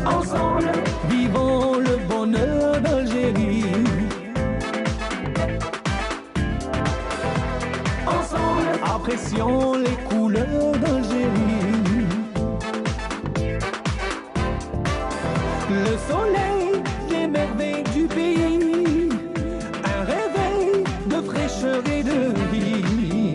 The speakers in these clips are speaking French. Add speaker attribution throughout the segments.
Speaker 1: Ensemble, vivons le bonheur d'Algérie. Ensemble, apprécions les couleurs d'Algérie. Le soleil, les merveilles du pays, un réveil de fraîcheur et de vie.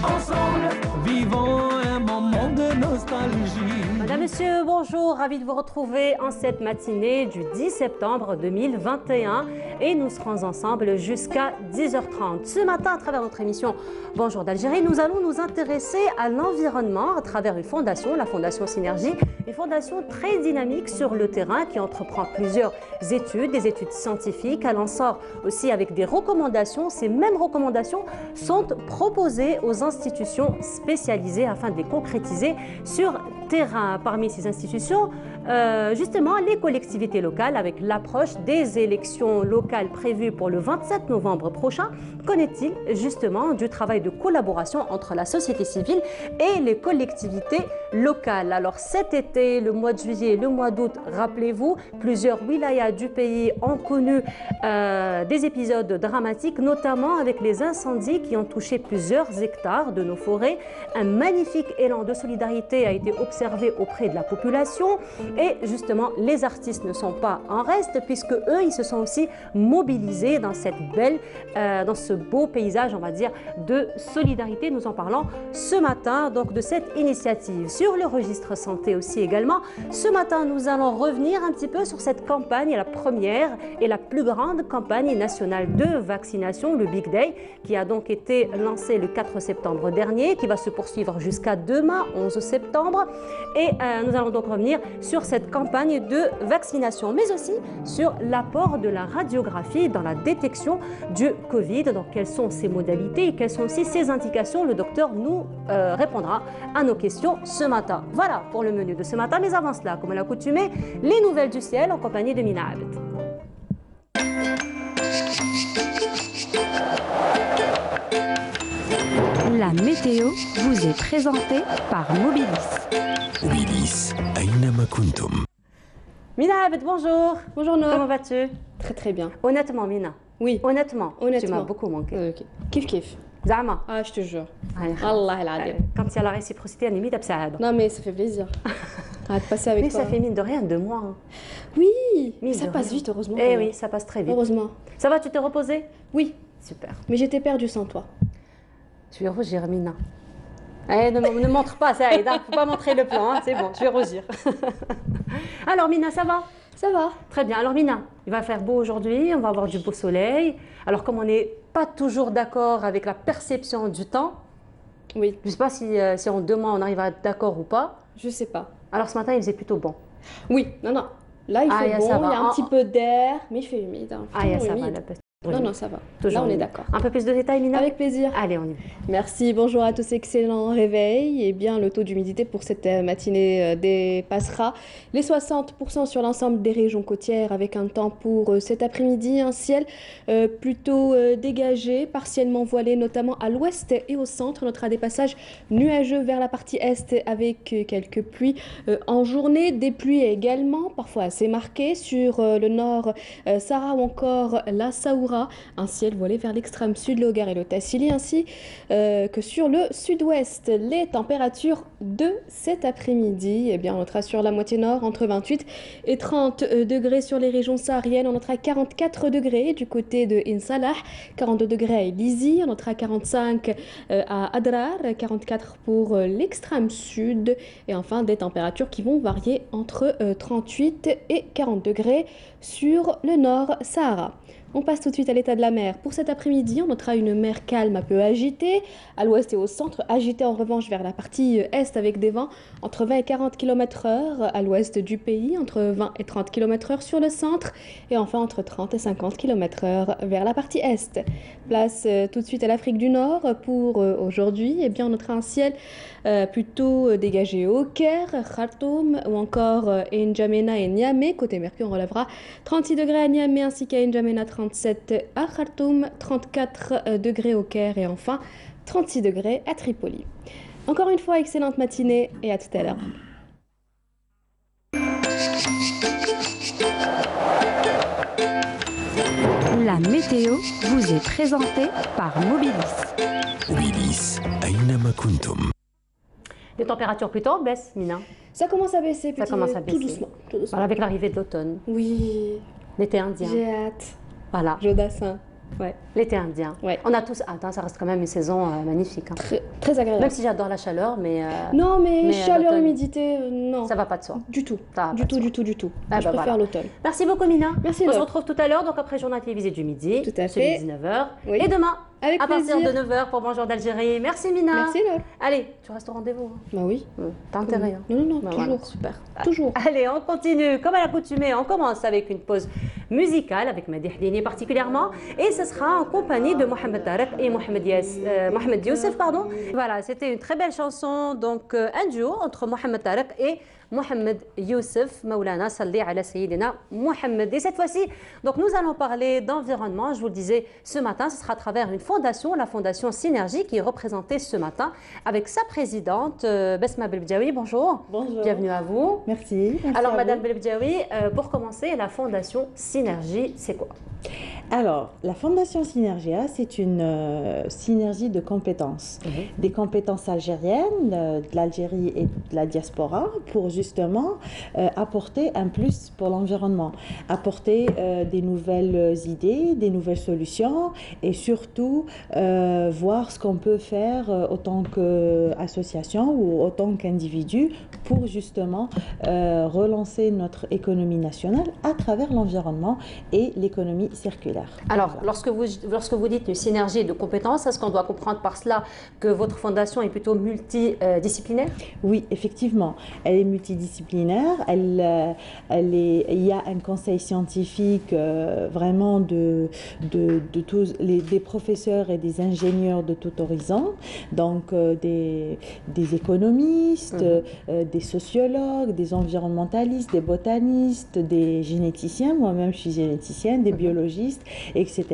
Speaker 1: Ensemble, vivons un moment de nostalgie.
Speaker 2: Madame, Monsieur, bonjour, ravi de vous retrouver en cette matinée du 10 septembre 2021 et nous serons ensemble jusqu'à 10h30. Ce matin, à travers notre émission Bonjour d'Algérie, nous allons nous intéresser à l'environnement à travers une fondation, la Fondation Synergie, une fondation très dynamique sur le terrain qui entreprend plusieurs études, des études scientifiques. Elle en sort aussi avec des recommandations. Ces mêmes recommandations sont proposées aux institutions spécialisées afin de les concrétiser sur terrain. Parmi ces institutions, justement, les collectivités locales, avec l'approche des élections locales prévues pour le 27 novembre prochain, connaît-il justement du travail de collaboration entre la société civile et les collectivités locales. Alors cet été, le mois de juillet et le mois d'août, rappelez-vous, plusieurs wilayas du pays ont connu des épisodes dramatiques, notamment avec les incendies qui ont touché plusieurs hectares de nos forêts. Un magnifique élan de solidarité a été observé auprès de la population et justement les artistes ne sont pas en reste puisque eux ils se sont aussi mobilisés dans cette belle, dans ce beau paysage on va dire de solidarité. Nous en parlons ce matin donc de cette initiative. Sur le registre santé aussi également, ce matin nous allons revenir un petit peu sur cette campagne, la première et la plus grande campagne nationale de vaccination, le Big Day, qui a donc été lancé le 4 septembre dernier, qui va se poursuivre jusqu'à demain, 11 septembre. Et nous allons donc revenir sur cette campagne de vaccination, mais aussi sur l'apport de la radiographie dans la détection du Covid. Donc, quelles sont ses modalités et quelles sont aussi ses indications? Le docteur nous répondra à nos questions ce matin. Voilà pour le menu de ce matin, mais avant cela, comme à l'accoutumée, les nouvelles du ciel en compagnie de Mina Abed.
Speaker 3: La météo vous est présentée par Mobilis.
Speaker 4: Mobilis, Aynama Kuntum.
Speaker 2: Mina Abed, bonjour.
Speaker 5: Bonjour Noah.
Speaker 2: Comment vas-tu?
Speaker 5: Très très bien.
Speaker 2: Honnêtement, Mina.
Speaker 5: Oui.
Speaker 2: Honnêtement. Tu
Speaker 5: Honnêtement.
Speaker 2: m'as beaucoup manqué.
Speaker 5: Ok. Kiff kiff.
Speaker 2: Zama.
Speaker 5: Ah, je te jure.
Speaker 2: Allez.
Speaker 5: Allah el adim.
Speaker 2: Quand il y a la réciprocité, on limite à
Speaker 5: Non mais ça fait plaisir. De passer avec
Speaker 2: mais
Speaker 5: toi.
Speaker 2: ça fait mine de rien 2 mois. Hein.
Speaker 5: Oui.
Speaker 2: Mine
Speaker 5: Ça
Speaker 2: de
Speaker 5: passe
Speaker 2: rien.
Speaker 5: vite heureusement.
Speaker 2: Eh oui, ça passe très vite.
Speaker 5: Heureusement.
Speaker 2: Ça va, tu t'es reposé?
Speaker 5: Oui.
Speaker 2: Super.
Speaker 5: Mais j'étais perdue sans toi.
Speaker 2: Tu es rougir, Mina. Eh, ne montre pas ça, Aïda. Faut pas montrer le plan, hein. C'est bon, tu es rougir. Alors, Mina, ça va?
Speaker 5: Ça va.
Speaker 2: Très bien. Alors, Mina, il va faire beau aujourd'hui, on va avoir du beau soleil. Alors, comme on n'est pas toujours d'accord avec la perception du temps,
Speaker 5: Oui.
Speaker 2: je ne sais pas si en 2 mois on arrive à être d'accord ou pas.
Speaker 5: Je sais pas.
Speaker 2: Alors, ce matin, il faisait plutôt bon.
Speaker 5: Oui. Non. Là il
Speaker 2: Ah,
Speaker 5: fait bon,
Speaker 2: ça va.
Speaker 5: il y a un petit peu d'air, mais il fait humide. Hein.
Speaker 2: Ah, ça va.
Speaker 5: Humide.
Speaker 2: La peste.
Speaker 5: Non, ça va.
Speaker 2: Toujours
Speaker 5: Là on est
Speaker 2: humide.
Speaker 5: d'accord.
Speaker 2: Un peu plus de détails, Mina?
Speaker 5: Avec plaisir.
Speaker 2: Allez, on y va.
Speaker 5: Merci, bonjour à tous, excellent réveil. Eh bien, le taux d'humidité pour cette matinée dépassera les 60% sur l'ensemble des régions côtières avec un temps pour cet après-midi, un ciel plutôt dégagé, partiellement voilé, notamment à l'ouest et au centre. On notera des passages nuageux vers la partie est avec quelques pluies en journée, des pluies également, parfois assez marquées sur le nord Sahara ou encore la Saoura, un ciel voilé vers l'extrême sud, le Hogar et le Tassili, ainsi que sur le sud-ouest. Les températures de cet après-midi, eh bien, on notera sur la moitié nord entre 28 et 30 degrés sur les régions sahariennes, on notera 44 degrés du côté de Insalah, 42 degrés à Elizi, on notera 45 à Adrar, 44 pour l'extrême sud, et enfin des températures qui vont varier entre 38 et 40 degrés sur le nord Sahara. On passe tout de suite à l'état de la mer. Pour cet après-midi, on notera une mer calme un peu agitée, à l'ouest et au centre, agitée en revanche vers la partie est avec des vents entre 20 et 40 km/h à l'ouest du pays, entre 20 et 30 km/h sur le centre, et enfin entre 30 et 50 km/h vers la partie est. Place tout de suite à l'Afrique du Nord pour aujourd'hui. Eh bien, on notera un ciel plutôt dégagé au Caire, Khartoum ou encore N'Djamena et Niamey. Côté Mercure, on relèvera 36 degrés à Niamey ainsi qu'à N'Djamena, 37 à Khartoum, 34 degrés au Caire et enfin 36 degrés à Tripoli. Encore une fois, excellente matinée et à tout à l'heure.
Speaker 3: La météo vous est présentée par Mobilis.
Speaker 4: Mobilis, أينما كنتم.
Speaker 2: Les températures plutôt en baisse, Mina.
Speaker 5: Ça commence à baisser,
Speaker 2: Ça commence à
Speaker 5: tout
Speaker 2: baisser.
Speaker 5: doucement. Tout doucement.
Speaker 2: Voilà, avec l'arrivée de l'automne,
Speaker 5: Oui,
Speaker 2: l'été indien.
Speaker 5: j'ai hâte.
Speaker 2: Voilà,
Speaker 5: Jodassin. Ouais,
Speaker 2: l'été indien.
Speaker 5: Ouais.
Speaker 2: On a tous hâte, hein, ça reste quand même une saison magnifique. Hein.
Speaker 5: très agréable.
Speaker 2: Même si j'adore la chaleur, mais
Speaker 5: Non, mais chaleur,
Speaker 2: l'automne,
Speaker 5: humidité, non.
Speaker 2: ça va pas de soi.
Speaker 5: Du tout.
Speaker 2: Ça va
Speaker 5: Du
Speaker 2: pas de
Speaker 5: tout,
Speaker 2: soi.
Speaker 5: du tout, du tout.
Speaker 2: Ah
Speaker 5: Je
Speaker 2: bah
Speaker 5: préfère
Speaker 2: voilà.
Speaker 5: l'automne.
Speaker 2: Merci beaucoup, Mina.
Speaker 5: Merci,
Speaker 2: On se
Speaker 5: Laure.
Speaker 2: retrouve tout à l'heure, donc après journal télévisé du midi.
Speaker 5: Tout à
Speaker 2: celui
Speaker 5: fait.
Speaker 2: de 19h.
Speaker 5: Oui.
Speaker 2: Et demain,
Speaker 5: Avec
Speaker 2: à partir
Speaker 5: plaisir.
Speaker 2: de 9h pour Bonjour d'Algérie. Merci, Mina.
Speaker 5: Merci, Laure.
Speaker 2: Allez, tu restes au rendez-vous. Hein.
Speaker 5: Bah oui.
Speaker 2: T'as intérêt. Hein.
Speaker 5: Non,
Speaker 2: Bah
Speaker 5: toujours.
Speaker 2: voilà, super.
Speaker 5: Toujours.
Speaker 2: Allez, on continue. Comme à l'accoutumée, on commence avec une pause musicale, avec Madi Hlini particulièrement. Et ce sera en compagnie de Mohamed Tarek et Mohamed Youssef. Pardon. Voilà, c'était une très belle chanson. Donc, un duo entre Mohamed Tarek et Mohamed Youssef, Maulana Salli ala Sayyidina Mohamed. Et cette fois-ci, donc nous allons parler d'environnement. Je vous le disais ce matin, ce sera à travers une fondation, la fondation Synergie, qui est représentée ce matin avec sa présidente, Besma Belbdiaoui. Bonjour.
Speaker 6: Bonjour.
Speaker 2: Bienvenue à vous.
Speaker 6: Merci.
Speaker 2: Alors, Madame Belbdiaoui, pour commencer, la fondation Synergie, c'est quoi?
Speaker 6: Alors, la Fondation Synergia, c'est une synergie de compétences. Des compétences algériennes, de l'Algérie et de la diaspora, pour justement apporter un plus pour l'environnement, apporter des nouvelles idées, des nouvelles solutions et surtout voir ce qu'on peut faire autant qu'association ou autant qu'individu pour justement relancer notre économie nationale à travers l'environnement et l'économie circulaire.
Speaker 2: Alors,
Speaker 6: Voilà.
Speaker 2: lorsque vous dites une synergie de compétences, est-ce qu'on doit comprendre par cela que votre fondation est plutôt multidisciplinaire?
Speaker 6: Oui, effectivement, elle est multidisciplinaire. Il y a un conseil scientifique vraiment de tous des professeurs et des ingénieurs de tout horizon, donc des économistes, des sociologues, des environnementalistes, des botanistes, des généticiens. Moi-même, je suis généticienne, des biologistes, etc.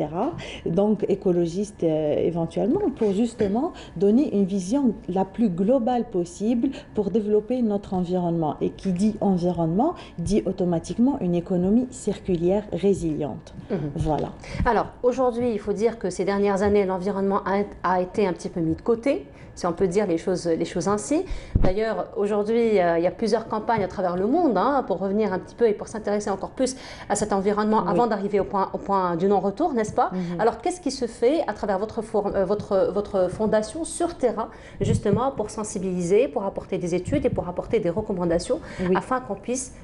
Speaker 6: Donc écologistes éventuellement, pour justement donner une vision la plus globale possible pour développer notre environnement. Et qui dit environnement dit automatiquement une économie circulaire résiliente. Voilà.
Speaker 2: Alors, aujourd'hui, il faut dire que ces dernières années, l'environnement a été un petit peu mis de côté, si on peut dire les choses ainsi. D'ailleurs, aujourd'hui, il y a plusieurs campagnes à travers le monde pour revenir un petit peu et pour s'intéresser encore plus à cet environnement avant d'arriver au point du non-retour, n'est-ce pas? Alors, qu'est-ce qui se fait à travers votre fondation sur terrain, justement, pour sensibiliser, pour apporter des études et pour apporter des recommandations afin qu'on puisse,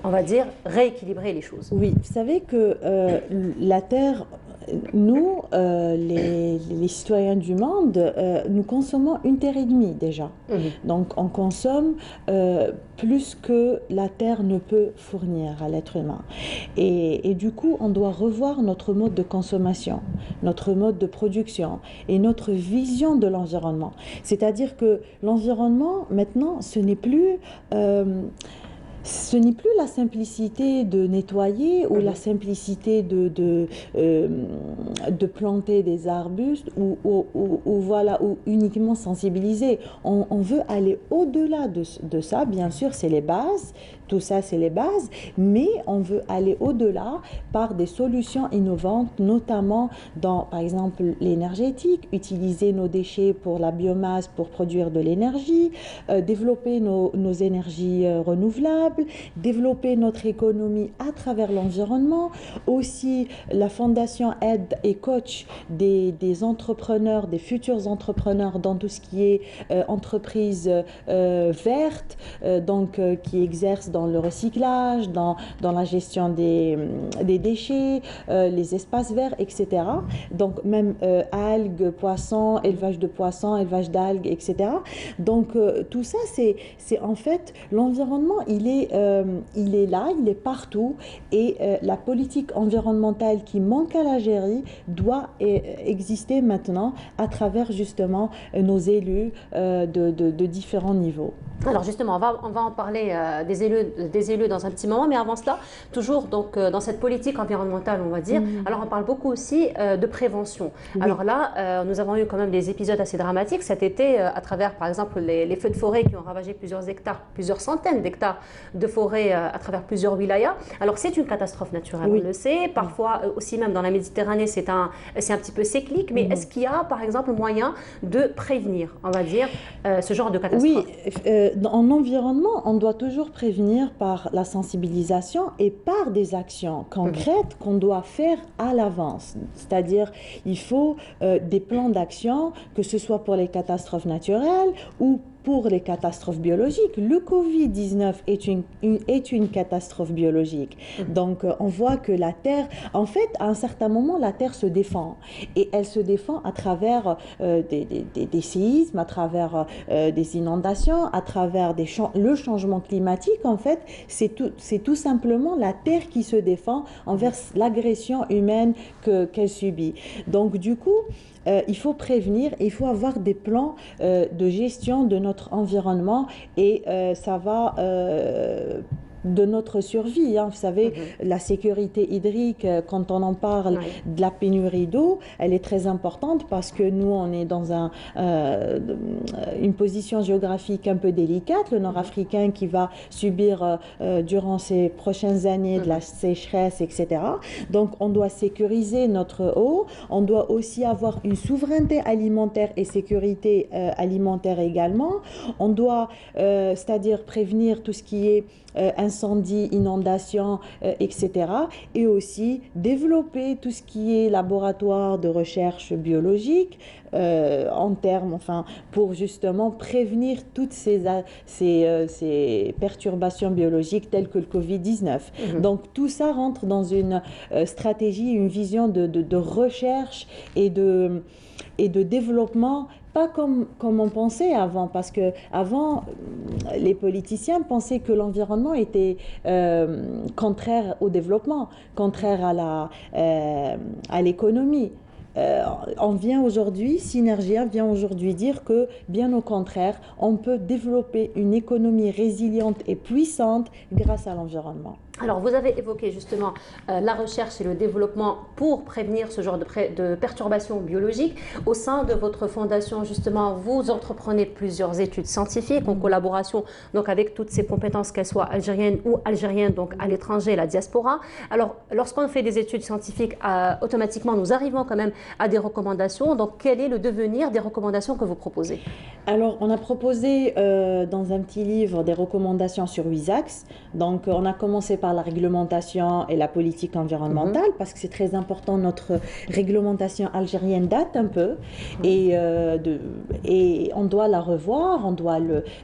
Speaker 2: on va dire, rééquilibrer les choses?
Speaker 6: Oui, vous savez que la Terre, nous, les citoyens du monde, nous consommons 1,5 terre déjà. Donc, on consomme plus que la Terre ne peut fournir à l'être humain. Et du coup, on doit revoir notre mode de consommation, notre mode de production et notre vision de l'environnement. C'est-à-dire que l'environnement, maintenant, ce n'est plus la simplicité de nettoyer ou la simplicité de planter des arbustes ou uniquement sensibiliser. On veut aller au-delà de ça, bien sûr, c'est les bases. Tout ça, c'est les bases, mais on veut aller au-delà par des solutions innovantes, notamment dans, par exemple, l'énergétique, utiliser nos déchets pour la biomasse pour produire de l'énergie, développer nos énergies renouvelables, développer notre économie à travers l'environnement. Aussi, la Fondation aide et coach des entrepreneurs, des futurs entrepreneurs dans tout ce qui est entreprise verte, qui exercent dans le recyclage, dans la gestion des déchets, les espaces verts, etc. Donc même algues, poissons, élevage de poissons, élevage d'algues, etc. Donc tout ça, c'est en fait l'environnement, il est là, il est partout, et la politique environnementale qui manque à l'Algérie doit exister maintenant à travers justement nos élus de différents niveaux.
Speaker 2: Alors justement, on va en parler des élus dans un petit moment, mais avant cela, toujours donc, dans cette politique environnementale, on va dire, alors on parle beaucoup aussi de prévention. Oui. Alors là, nous avons eu quand même des épisodes assez dramatiques cet été, à travers par exemple les feux de forêt qui ont ravagé plusieurs hectares, plusieurs centaines d'hectares de forêt à travers plusieurs wilayas. Alors c'est une catastrophe naturelle, on le sait, parfois aussi même dans la Méditerranée, c'est un petit peu cyclique, mais est-ce qu'il y a par exemple moyen de prévenir, on va dire, ce genre de catastrophe?
Speaker 6: Oui, en environnement, on doit toujours prévenir par la sensibilisation et par des actions concrètes qu'on doit faire à l'avance. C'est-à-dire, il faut des plans d'action, que ce soit pour les catastrophes naturelles ou pour les catastrophes biologiques. Le Covid-19 est une catastrophe biologique. Donc, on voit que la Terre, en fait, à un certain moment, la Terre se défend. Et elle se défend à travers des séismes, à travers des inondations, à travers le changement climatique. En fait, c'est tout simplement la Terre qui se défend envers l'agression humaine qu'elle subit. Donc, du coup, il faut prévenir, il faut avoir des plans de gestion de notre environnement et ça va de notre survie. Vous savez, la sécurité hydrique, quand on en parle de la pénurie d'eau, elle est très importante parce que nous, on est dans une position géographique un peu délicate. Le Nord-Africain qui va subir durant ces prochaines années de la sécheresse, etc. Donc, on doit sécuriser notre eau. On doit aussi avoir une souveraineté alimentaire et sécurité alimentaire également. On doit, c'est-à-dire prévenir tout ce qui est incendies, inondations, etc. Et aussi développer tout ce qui est laboratoire de recherche biologique en termes, enfin, pour justement prévenir toutes ces perturbations biologiques telles que le Covid-19. Donc tout ça rentre dans une stratégie, une vision de recherche et de développement, pas comme on pensait avant, parce que avant les politiciens pensaient que l'environnement était contraire au développement, contraire à l'économie. Synergia vient aujourd'hui dire que, bien au contraire, on peut développer une économie résiliente et puissante grâce à l'environnement.
Speaker 2: Alors, vous avez évoqué justement la recherche et le développement pour prévenir ce genre de perturbations biologiques. Au sein de votre fondation, justement, vous entreprenez plusieurs études scientifiques en collaboration donc, avec toutes ces compétences, qu'elles soient algériennes ou algériennes, donc à l'étranger, la diaspora. Alors, lorsqu'on fait des études scientifiques, automatiquement, nous arrivons quand même à des recommandations. Donc, quel est le devenir des recommandations que vous proposez?
Speaker 6: Alors, on a proposé dans un petit livre des recommandations sur 8 axes. Donc, on a commencé par la réglementation et la politique environnementale, parce que c'est très important. Notre réglementation algérienne date un peu et on doit la revoir, on doit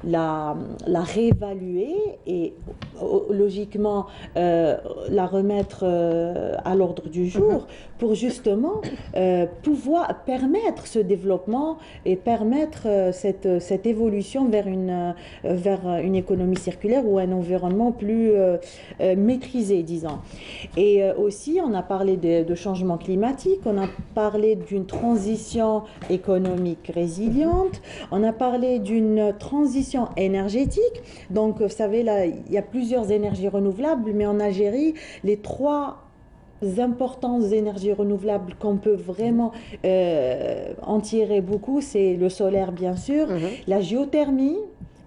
Speaker 6: la réévaluer et logiquement la remettre à l'ordre du jour pour justement pouvoir permettre ce développement et permettre cette évolution vers une économie circulaire ou un environnement plus maîtrisé, disons. Et aussi, on a parlé de changement climatique, on a parlé d'une transition économique résiliente, on a parlé d'une transition énergétique. Donc, vous savez, là, il y a plusieurs énergies renouvelables, mais en Algérie, les 3 importantes énergies renouvelables qu'on peut vraiment en tirer beaucoup, c'est le solaire, bien sûr, la géothermie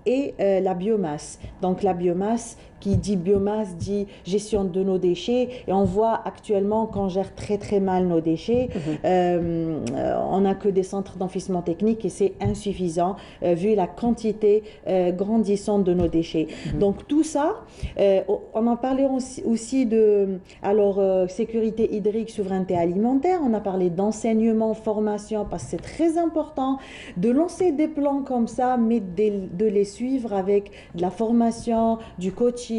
Speaker 6: et la biomasse. Donc, la biomasse, qui dit biomasse, dit gestion de nos déchets. Et on voit actuellement qu'on gère très très mal nos déchets. On n'a que des centres d'enfouissement technique et c'est insuffisant vu la quantité grandissante de nos déchets. Donc tout ça, on en parlait aussi de sécurité hydrique, souveraineté alimentaire. On a parlé d'enseignement, formation, parce que c'est très important de lancer des plans comme ça, mais de les suivre avec de la formation, du coaching,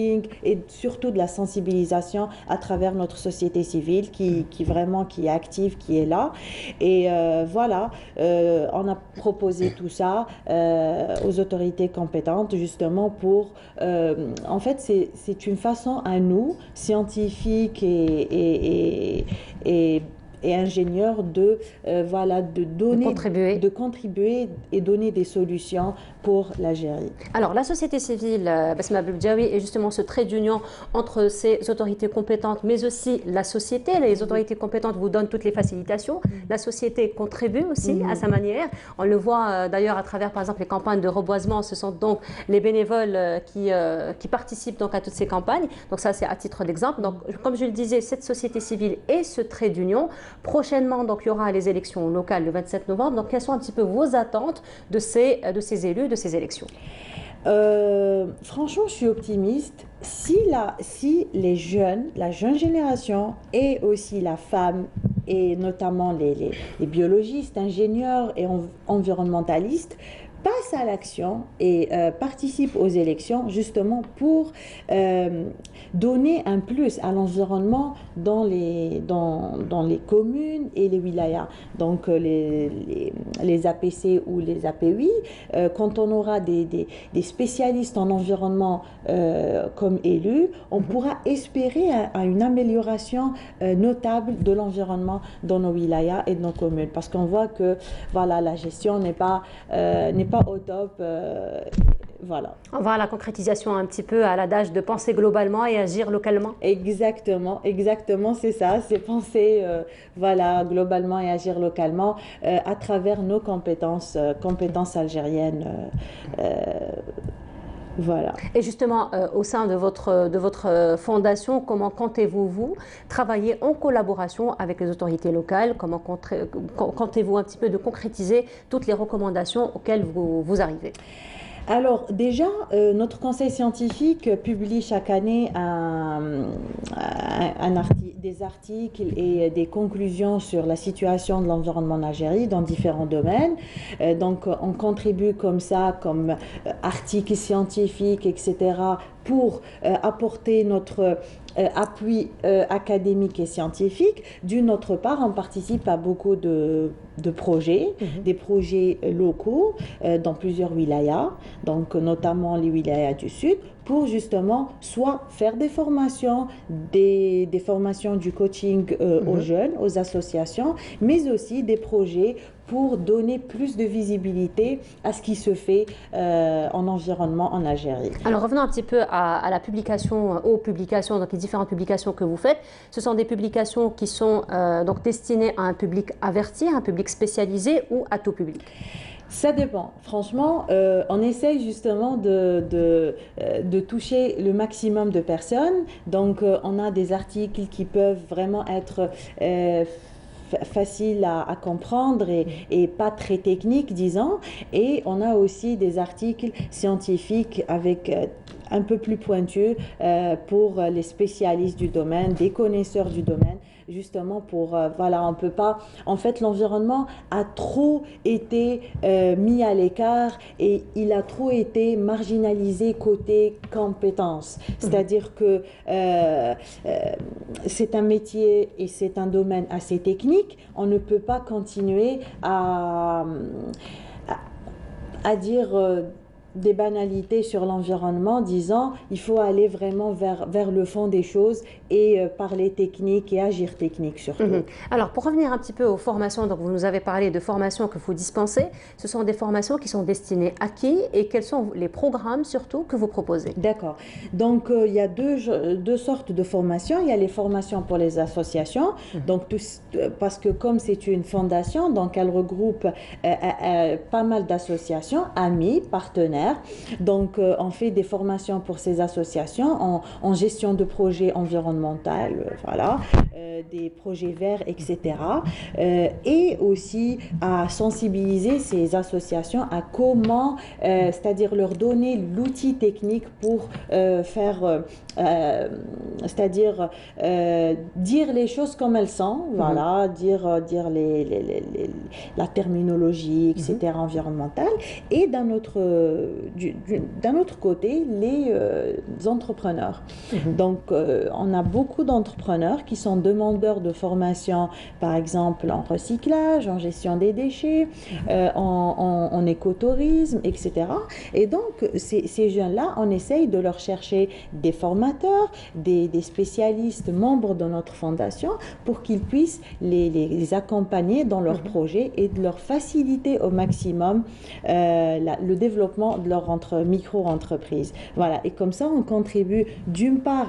Speaker 6: et surtout de la sensibilisation à travers notre société civile qui est active, qui est là. Et voilà, on a proposé tout ça aux autorités compétentes justement pour... en fait, c'est une façon à nous, scientifiques et ingénieurs, de contribuer et donner des solutions pour l'Algérie.
Speaker 2: Alors, la société civile, Basma Boubdjaoui, est justement ce trait d'union entre ces autorités compétentes, mais aussi la société. Les autorités compétentes vous donnent toutes les facilitations. La société contribue aussi à sa manière. On le voit d'ailleurs à travers, par exemple, les campagnes de reboisement. Ce sont donc les bénévoles qui participent donc à toutes ces campagnes. Donc ça, c'est à titre d'exemple. Donc, comme je le disais, cette société civile est ce trait d'union. Prochainement, donc, il y aura les élections locales le 27 novembre. Donc, quelles sont un petit peu vos attentes de ces élus, de ces élections?
Speaker 6: Franchement, je suis optimiste. Si les jeunes, la jeune génération et aussi la femme, et notamment les biologistes, ingénieurs et environnementalistes, passent à l'action et participent aux élections justement pour donner un plus à l'environnement dans les communes et les wilayas. Donc les APC ou les APUI, quand on aura des spécialistes en environnement comme élus, on pourra espérer à une amélioration notable de l'environnement dans nos wilayas et dans nos communes. Parce qu'on voit que voilà, la gestion n'est pas au top. Voilà.
Speaker 2: On va à la concrétisation un petit peu à l'adage de penser globalement et agir localement.
Speaker 6: Exactement, c'est ça, c'est penser voilà, globalement et agir localement à travers nos compétences algériennes. Voilà.
Speaker 2: Et justement, au sein de votre fondation, comment comptez-vous travailler en collaboration avec les autorités locales? Comment comptez-vous un petit peu de concrétiser toutes les recommandations auxquelles vous arrivez?
Speaker 6: Alors déjà, notre conseil scientifique publie chaque année des articles et des conclusions sur la situation de l'environnement en Algérie dans différents domaines. Donc on contribue comme ça, comme articles scientifiques, etc., pour apporter notre appui académique et scientifique. D'une autre part, on participe à beaucoup de projets, des projets locaux dans plusieurs wilayas, donc notamment les wilayas du Sud, pour justement soit faire des formations, des formations du coaching aux jeunes, aux associations, mais aussi des projets pour donner plus de visibilité à ce qui se fait en environnement en Algérie.
Speaker 2: Alors revenons un petit peu à la publication, aux publications, donc les différentes publications que vous faites. Ce sont des publications qui sont donc destinées à un public averti, à un public spécialisé ou à tout public?
Speaker 6: Ça dépend. Franchement, on essaye justement de toucher le maximum de personnes. Donc, on a des articles qui peuvent vraiment être faciles à comprendre et pas très techniques, disons. Et on a aussi des articles scientifiques avec un peu plus pointus pour les spécialistes du domaine, des connaisseurs du domaine. Justement pour, voilà, on peut pas, en fait l'environnement a trop été mis à l'écart et il a trop été marginalisé côté compétences. C'est-à-dire que c'est un métier et c'est un domaine assez technique, on ne peut pas continuer à dire des banalités sur l'environnement, disant il faut aller vraiment vers le fond des choses et parler technique et agir technique surtout.
Speaker 2: Alors pour revenir un petit peu aux formations, donc vous nous avez parlé de formations que vous dispensez, ce sont des formations qui sont destinées à qui et quels sont les programmes surtout que vous proposez?
Speaker 6: D'accord, donc il y a deux sortes de formations. Il y a les formations pour les associations, donc parce que comme c'est une fondation, donc elle regroupe pas mal d'associations, amis, partenaires. Donc, on fait des formations pour ces associations en gestion de projets environnementaux, voilà, des projets verts, etc. Et aussi à sensibiliser ces associations à comment, c'est-à-dire leur donner l'outil technique pour faire, c'est-à-dire dire les choses comme elles sont, voilà, dire la terminologie, etc., environnementale. Et d'un autre côté, les entrepreneurs. Donc, on a beaucoup d'entrepreneurs qui sont demandeurs demandeurs de formation, par exemple en recyclage, en gestion des déchets, en écotourisme, etc. Et donc, ces jeunes-là, on essaye de leur chercher des formateurs, des spécialistes membres de notre fondation pour qu'ils puissent les accompagner dans leurs projets et de leur faciliter au maximum le développement de leur micro-entreprise. Voilà. Et comme ça, on contribue d'une part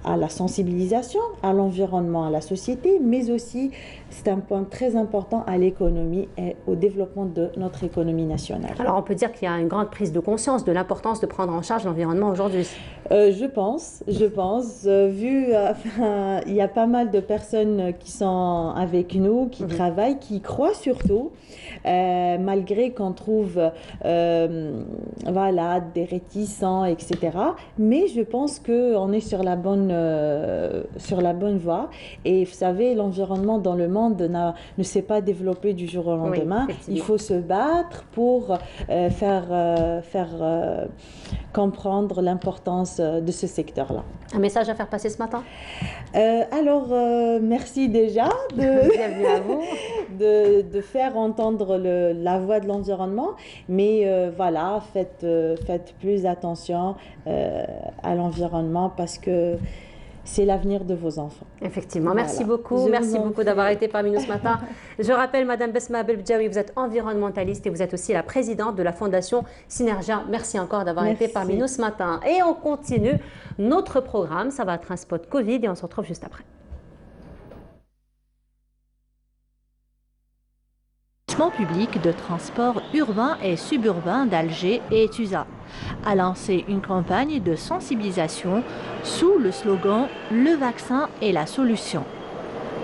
Speaker 6: à la sensibilisation, à l'environnement, à la société, mais aussi, c'est un point très important, à l'économie et au développement de notre économie nationale.
Speaker 2: Alors on peut dire qu'il y a une grande prise de conscience de l'importance de prendre en charge l'environnement aujourd'hui.
Speaker 6: Je pense, vu il y a pas mal de personnes qui sont avec nous, qui travaillent, qui y croient surtout, malgré qu'on trouve voilà, des réticents, etc. Mais je pense qu'on est sur la bonne voie. Et vous savez, l'environnement dans le monde ne s'est pas développé du jour au lendemain. Il faut se battre pour faire comprendre l'importance de ce secteur-là.
Speaker 2: Un message à faire passer ce matin?
Speaker 6: Merci déjà
Speaker 2: Bienvenue à vous.
Speaker 6: de faire entendre la voix de l'environnement, mais voilà, faites plus attention à l'environnement parce que c'est l'avenir de vos enfants.
Speaker 2: Effectivement,
Speaker 6: voilà.
Speaker 2: Merci beaucoup. Merci beaucoup d'avoir été parmi nous ce matin. Je rappelle, Madame Besma Belbdjaoui, vous êtes environnementaliste et vous êtes aussi la présidente de la Fondation Synergia. Merci encore d'avoir été parmi nous ce matin. Et on continue notre programme. Ça va être un spot Covid et on se retrouve juste après.
Speaker 7: Public de transport urbain et suburbain d'Alger et Tusa a lancé une campagne de sensibilisation sous le slogan « Le vaccin est la solution »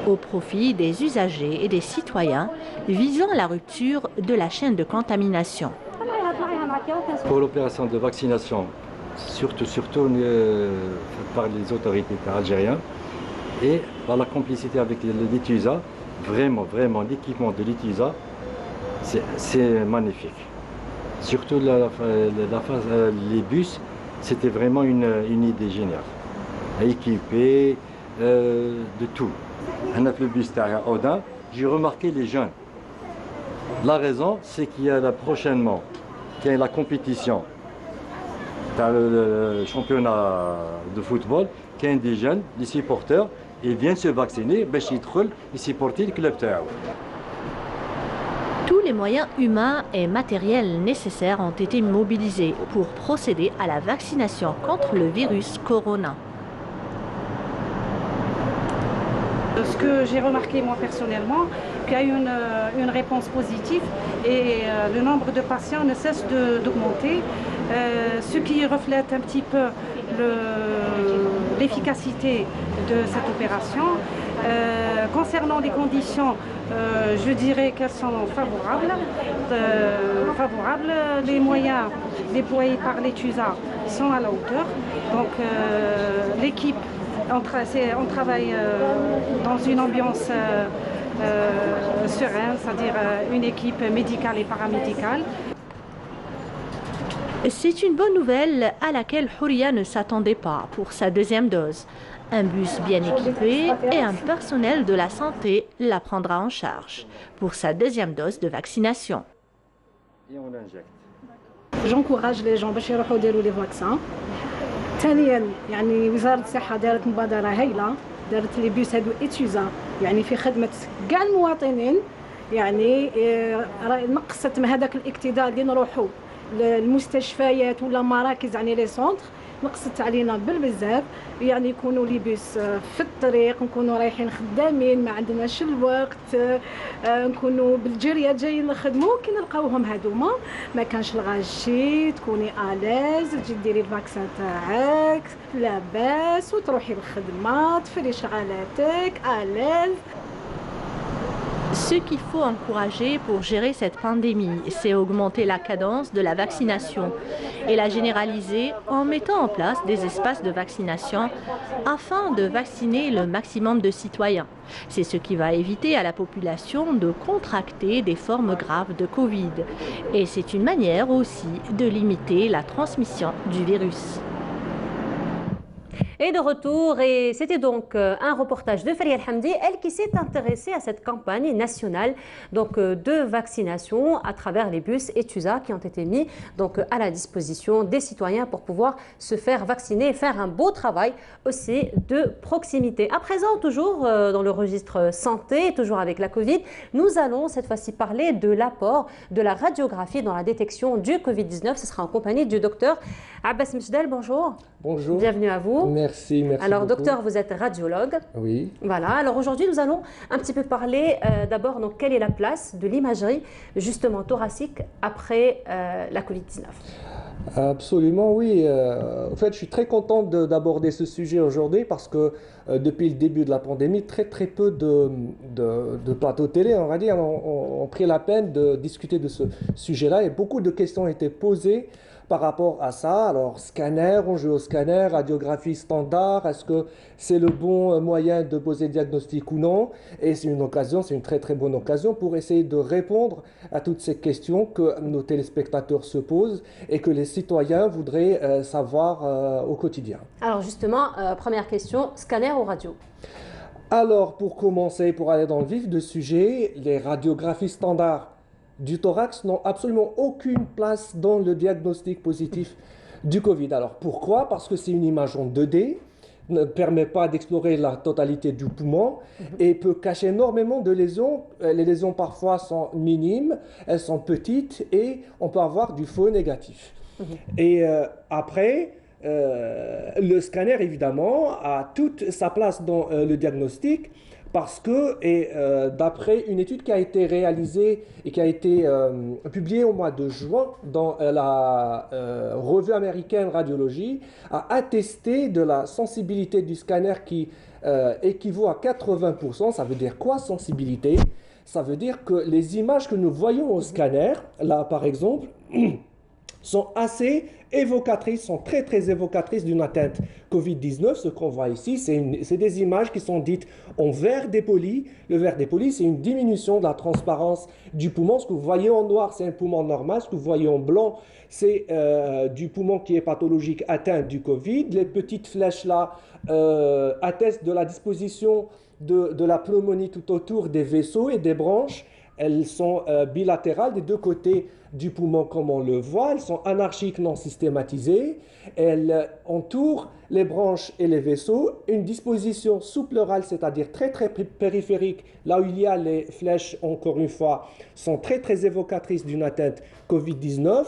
Speaker 7: au profit des usagers et des citoyens visant la rupture de la chaîne de contamination.
Speaker 8: Pour l'opération de vaccination, surtout par les autorités algériennes et par la complicité avec l'ITUSA, vraiment l'équipement de l'ITUSA, c'est magnifique. Surtout les bus, c'était vraiment une idée géniale. Équipés de tout. Un le bus derrière Odin, j'ai remarqué les jeunes. La raison, c'est qu'il y a prochainement la compétition dans le championnat de football, qu'il y a des jeunes, des supporters, ils viennent se vacciner, ils supportent le club.
Speaker 7: Tous les moyens humains et matériels nécessaires ont été mobilisés pour procéder à la vaccination contre le virus corona.
Speaker 9: Ce que j'ai remarqué moi personnellement, qu'il y a eu une réponse positive et le nombre de patients ne cesse d'augmenter, ce qui reflète un petit peu l'efficacité de cette opération. Concernant les conditions, je dirais qu'elles sont favorables. Les moyens déployés par l'ETUSA sont à la hauteur. Donc l'équipe, on travaille dans une ambiance sereine, c'est-à-dire une équipe médicale et paramédicale.
Speaker 7: C'est une bonne nouvelle à laquelle Houria ne s'attendait pas pour sa deuxième dose. Un bus bien équipé et un personnel de la santé la prendra en charge pour sa deuxième dose de vaccination.
Speaker 8: Et on injecte.
Speaker 9: J'encourage les gens باش يروحوا يديروا لي فاكسان. ثانيا يعني وزارة الصحة دارت مبادرة هايلة، دارت لي بيس هادو إتوزا يعني في خدمة كاع المواطنين، يعني نقصت من هذاك الاكتظاظ اللي نروحوا للمستشفيات ولا مراكز يعني لي سونتر، نقصت علينا بالبزاف، يعني يكونوا لي بيس في الطريق، نكونوا رايحين خدامين ما عندناش الوقت، نكونوا بالجريه جايين نخدموا كي نلقاوهم هذوما ما كانش الغاشي، تكوني الاز تجي ديري الفاكسان تاعك لاباس وتروحي للخدمه تفري شغالاتك الاز.
Speaker 7: Ce qu'il faut encourager pour gérer cette pandémie, c'est augmenter la cadence de la vaccination et la généraliser en mettant en place des espaces de vaccination afin de vacciner le maximum de citoyens. C'est ce qui va éviter à la population de contracter des formes graves de Covid. Et c'est une manière aussi de limiter la transmission du virus.
Speaker 2: Et de retour, et c'était donc un reportage de Faria Hamdi, elle qui s'est intéressée à cette campagne nationale donc, de vaccination à travers les bus Etusa qui ont été mis donc, à la disposition des citoyens pour pouvoir se faire vacciner et faire un beau travail aussi de proximité. À présent, toujours dans le registre santé, toujours avec la Covid, nous allons cette fois-ci parler de l'apport de la radiographie dans la détection du Covid-19. Ce sera en compagnie du docteur Abbas Mchdel. Bonjour.
Speaker 10: Bonjour.
Speaker 2: Bienvenue à vous.
Speaker 10: Merci, merci.
Speaker 2: Alors,
Speaker 10: beaucoup.
Speaker 2: docteur, vous êtes radiologue.
Speaker 10: Oui.
Speaker 2: Voilà. Alors, aujourd'hui, nous allons un petit peu parler d'abord, donc, quelle est la place de l'imagerie, justement, thoracique après la Covid-19 ?
Speaker 10: Absolument, oui. En fait, je suis très content d'aborder ce sujet aujourd'hui parce que depuis le début de la pandémie, très peu de plateaux télé, on va dire, ont pris la peine de discuter de ce sujet-là et beaucoup de questions ont été posées par rapport à ça. Alors, scanner, on joue au scanner, radiographie standard, est-ce que c'est le bon moyen de poser le diagnostic ou non? Et c'est une occasion, c'est une très bonne occasion pour essayer de répondre à toutes ces questions que nos téléspectateurs se posent et que les citoyens voudraient savoir au quotidien.
Speaker 2: Alors justement, première question, scanner ou radio?
Speaker 10: Alors, pour commencer, pour aller dans le vif du sujet, les radiographies standards du thorax n'ont absolument aucune place dans le diagnostic positif du Covid. Alors pourquoi? Parce que c'est une image en 2D, ne permet pas d'explorer la totalité du poumon et peut cacher énormément de lésions. Les lésions parfois sont minimes, elles sont petites et on peut avoir du faux négatif. Et après, le scanner évidemment a toute sa place dans le diagnostic. Parce que, d'après une étude qui a été réalisée et qui a été publiée au mois de juin dans la revue américaine Radiologie, a attesté de la sensibilité du scanner qui équivaut à 80%. Ça veut dire quoi, sensibilité? Ça veut dire que les images que nous voyons au scanner, là par exemple, sont assez évocatrices, sont très évocatrices d'une atteinte Covid-19. Ce qu'on voit ici, c'est des images qui sont dites en vert dépoli. Le vert dépoli, c'est une diminution de la transparence du poumon. Ce que vous voyez en noir, c'est un poumon normal. Ce que vous voyez en blanc, c'est du poumon qui est pathologique atteint du Covid. Les petites flèches là attestent de la disposition de la pneumonie tout autour des vaisseaux et des branches. Elles sont bilatérales des deux côtés du poumon comme on le voit. Elles sont anarchiques, non systématisées. Elles entourent les branches et les vaisseaux. Une disposition sous-pleurale, c'est-à-dire très périphérique, là où il y a les flèches, encore une fois, sont très évocatrices d'une atteinte Covid-19.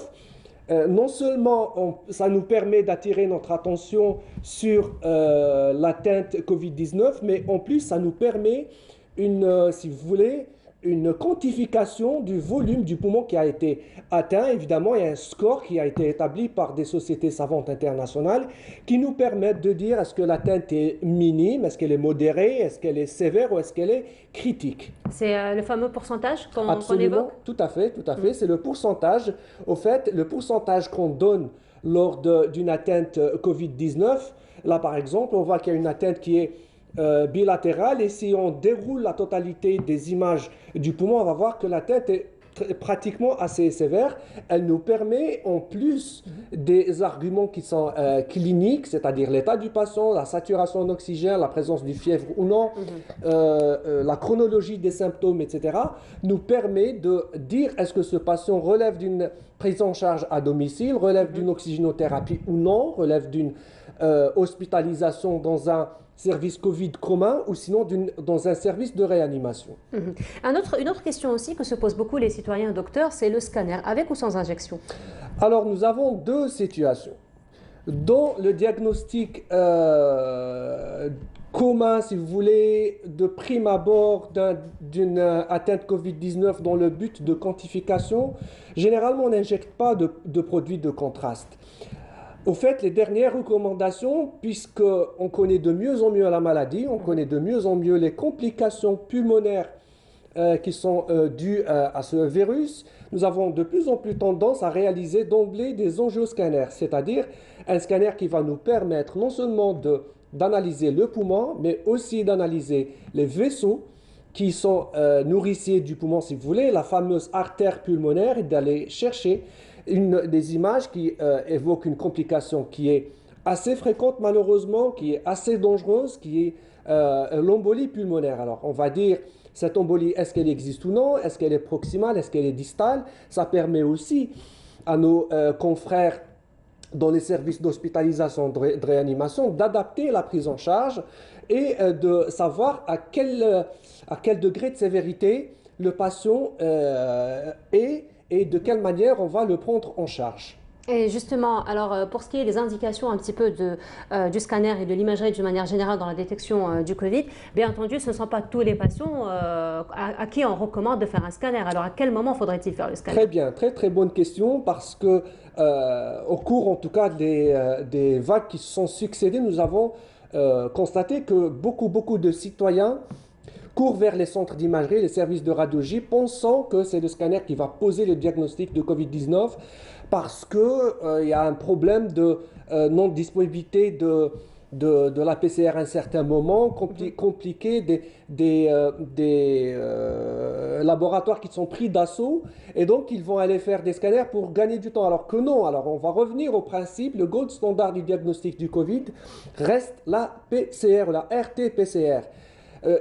Speaker 10: Non seulement ça nous permet d'attirer notre attention sur l'atteinte Covid-19, mais en plus ça nous permet si vous voulez, une quantification du volume du poumon qui a été atteint. Évidemment, il y a un score qui a été établi par des sociétés savantes internationales qui nous permettent de dire est-ce que l'atteinte est minime, est-ce qu'elle est modérée, est-ce qu'elle est sévère ou est-ce qu'elle est critique.
Speaker 2: C'est le fameux pourcentage qu'on
Speaker 10: Absolument,
Speaker 2: évoque?
Speaker 10: tout à fait. C'est le pourcentage. Au fait, le pourcentage qu'on donne lors d'une atteinte Covid-19, là par exemple, on voit qu'il y a une atteinte qui est bilatérale et si on déroule la totalité des images du poumon, on va voir que l'atteinte est pratiquement assez sévère. Elle nous permet en plus des arguments qui sont cliniques, c'est-à-dire l'état du patient, la saturation en oxygène, la présence du fièvre ou non, la chronologie des symptômes, etc., nous permet de dire est-ce que ce patient relève d'une prise en charge à domicile, relève d'une oxygénothérapie ou non, relève d'une hospitalisation dans un service Covid commun ou sinon dans un service de réanimation.
Speaker 2: Une autre question aussi que se posent beaucoup les citoyens, docteur, c'est le scanner, avec ou sans injection?
Speaker 10: Alors, nous avons deux situations. Dans le diagnostic commun, si vous voulez, de prime abord d'une atteinte Covid-19 dans le but de quantification, généralement, on n'injecte pas de produits de contraste. Au fait, les dernières recommandations, puisqu'on connaît de mieux en mieux la maladie, on connaît de mieux en mieux les complications pulmonaires qui sont dues à ce virus, nous avons de plus en plus tendance à réaliser d'emblée des angioscanners, c'est-à-dire un scanner qui va nous permettre non seulement d'analyser le poumon, mais aussi d'analyser les vaisseaux qui sont nourriciers du poumon, si vous voulez, la fameuse artère pulmonaire, et d'aller chercher des images qui évoquent une complication qui est assez fréquente malheureusement, qui est assez dangereuse, qui est l'embolie pulmonaire. Alors on va dire, cette embolie, est-ce qu'elle existe ou non? Est-ce qu'elle est proximale? Est-ce qu'elle est distale? Ça permet aussi à nos confrères dans les services d'hospitalisation, de réanimation, d'adapter la prise en charge et de savoir à quel degré de sévérité le patient est et de quelle manière on va le prendre en charge.
Speaker 2: Et justement, alors pour ce qui est des indications un petit peu du scanner et de l'imagerie d'une manière générale dans la détection du Covid, bien entendu, ce ne sont pas tous les patients à qui on recommande de faire un scanner. Alors à quel moment faudrait-il faire le scanner?
Speaker 10: Très bien, très très bonne question parce que au cours en tout cas des vagues qui se sont succédées, nous avons constaté que beaucoup de citoyens courent vers les centres d'imagerie, les services de radiologie, pensant que c'est le scanner qui va poser le diagnostic de Covid-19 parce qu'il y a un problème de non-disponibilité de la PCR à un certain moment, compliqué, des laboratoires qui sont pris d'assaut, et donc ils vont aller faire des scanners pour gagner du temps, alors que non. Alors on va revenir au principe, le gold standard du diagnostic du Covid reste la PCR, la RT-PCR.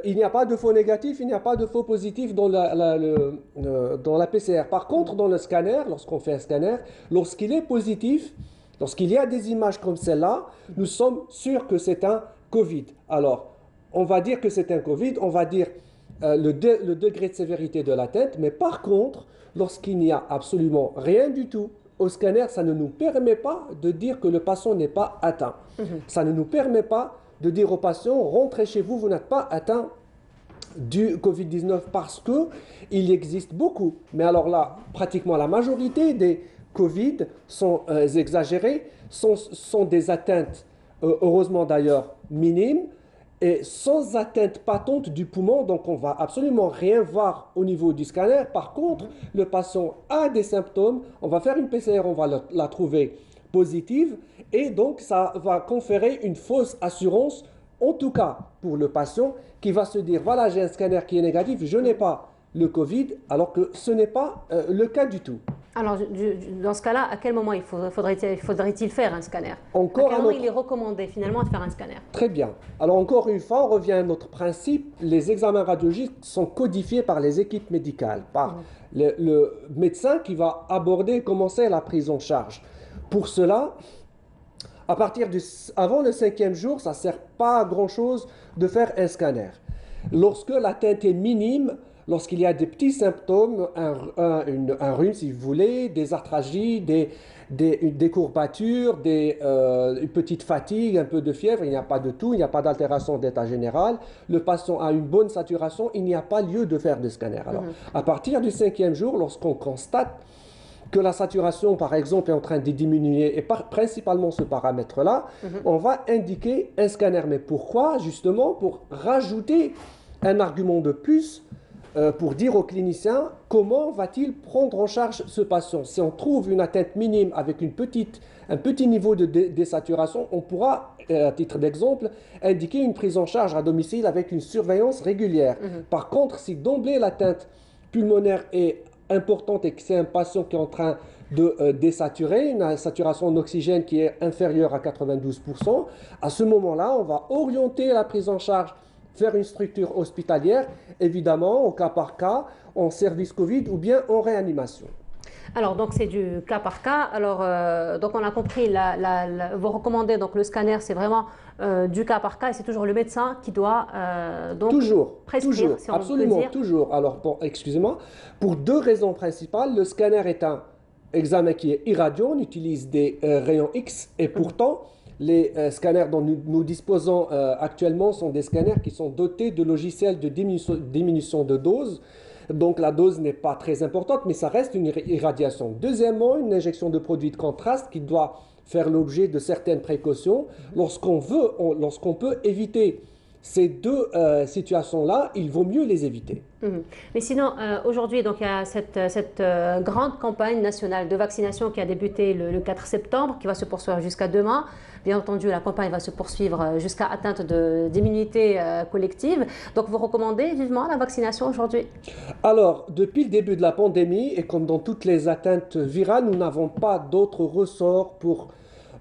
Speaker 10: Il n'y a pas de faux négatif, il n'y a pas de faux positif dans la PCR. Par contre, dans le scanner, lorsqu'on fait un scanner, lorsqu'il est positif, lorsqu'il y a des images comme celle-là, nous sommes sûrs que c'est un Covid. Alors, on va dire que c'est un Covid, on va dire le degré de sévérité de l'atteinte, mais par contre, lorsqu'il n'y a absolument rien du tout au scanner, ça ne nous permet pas de dire que le patient n'est pas atteint. Ça ne nous permet pas de dire aux patients, rentrez chez vous, vous n'êtes pas atteint du Covid-19 parce qu'il existe beaucoup. Mais alors là, pratiquement la majorité des Covid sont exagérés, sont des atteintes, heureusement d'ailleurs, minimes, et sans atteinte patente du poumon, donc on va absolument rien voir au niveau du scanner. Par contre, le patient a des symptômes, on va faire une PCR, on va la trouver positive, et donc ça va conférer une fausse assurance, en tout cas pour le patient, qui va se dire, voilà, j'ai un scanner qui est négatif, je n'ai pas le Covid, alors que ce n'est pas le cas du tout.
Speaker 2: Alors, dans ce cas-là, à quel moment faudrait-il faire un scanner?
Speaker 10: Encore
Speaker 2: à quel moment il est recommandé finalement de faire un scanner?
Speaker 10: Très bien. Alors encore une fois, on revient à notre principe, les examens radiologiques sont codifiés par les équipes médicales, par le médecin qui va aborder, commencer la prise en charge. Pour cela, avant le 5e jour, ça ne sert pas à grand-chose de faire un scanner. Lorsque l'atteinte est minime, lorsqu'il y a des petits symptômes, un rhume si vous voulez, des arthralgies, des courbatures, une petite fatigue, un peu de fièvre, il n'y a pas de tout, il n'y a pas d'altération d'état général, le patient a une bonne saturation, il n'y a pas lieu de faire de scanner. Alors, à partir du 5e jour, lorsqu'on constate que la saturation, par exemple, est en train de diminuer, et principalement ce paramètre-là, on va indiquer un scanner. Mais pourquoi? Justement, pour rajouter un argument de plus, pour dire au clinicien comment va-t-il prendre en charge ce patient. Si on trouve une atteinte minime avec un petit niveau de désaturation, on pourra, à titre d'exemple, indiquer une prise en charge à domicile avec une surveillance régulière. Par contre, si d'emblée l'atteinte pulmonaire est importante et que c'est un patient qui est en train de désaturer, une saturation en oxygène qui est inférieure à 92%, à ce moment-là, on va orienter la prise en charge vers une structure hospitalière, évidemment, au cas par cas, en service Covid ou bien en réanimation.
Speaker 2: Alors, donc, c'est du cas par cas. Alors, donc, on a compris, vous recommandez, donc, le scanner, c'est vraiment du cas par cas et c'est toujours le médecin qui doit donc prescrire, si on
Speaker 10: absolument,
Speaker 2: peut dire.
Speaker 10: Toujours. Alors, excusez-moi, pour deux raisons principales. Le scanner est un examen qui est irradiant, on utilise des rayons X et pourtant, les scanners dont nous disposons actuellement sont des scanners qui sont dotés de logiciels de diminution de dose. Donc la dose n'est pas très importante, mais ça reste une irradiation. Deuxièmement, une injection de produits de contraste qui doit faire l'objet de certaines précautions. Lorsqu'on peut éviter ces deux situations-là, il vaut mieux les éviter.
Speaker 2: Mais sinon, aujourd'hui, donc, il y a cette grande campagne nationale de vaccination qui a débuté le 4 septembre, qui va se poursuivre jusqu'à demain. Bien entendu, la campagne va se poursuivre jusqu'à atteinte d'immunité collective. Donc, vous recommandez vivement la vaccination aujourd'hui?
Speaker 10: Alors, depuis le début de la pandémie, et comme dans toutes les atteintes virales, nous n'avons pas d'autre ressort pour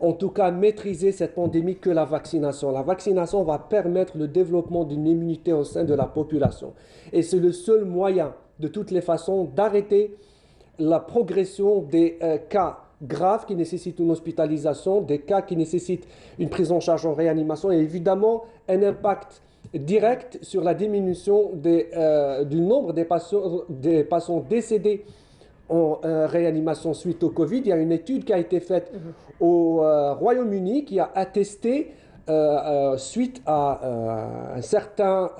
Speaker 10: en tout cas maîtriser cette pandémie que la vaccination. La vaccination va permettre le développement d'une immunité au sein de la population. Et c'est le seul moyen, de toutes les façons, d'arrêter la progression des cas graves qui nécessitent une hospitalisation, des cas qui nécessitent une prise en charge en réanimation et évidemment un impact direct sur la diminution du nombre des patients décédés en réanimation suite au Covid. Il y a une étude qui a été faite au Royaume-Uni qui a attesté, suite à un certain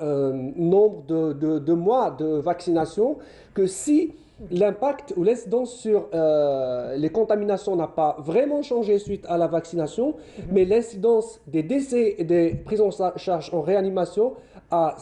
Speaker 10: nombre de mois de vaccination, que si l'impact ou l'incidence sur les contaminations n'a pas vraiment changé suite à la vaccination, mais l'incidence des décès et des prises en charge en réanimation a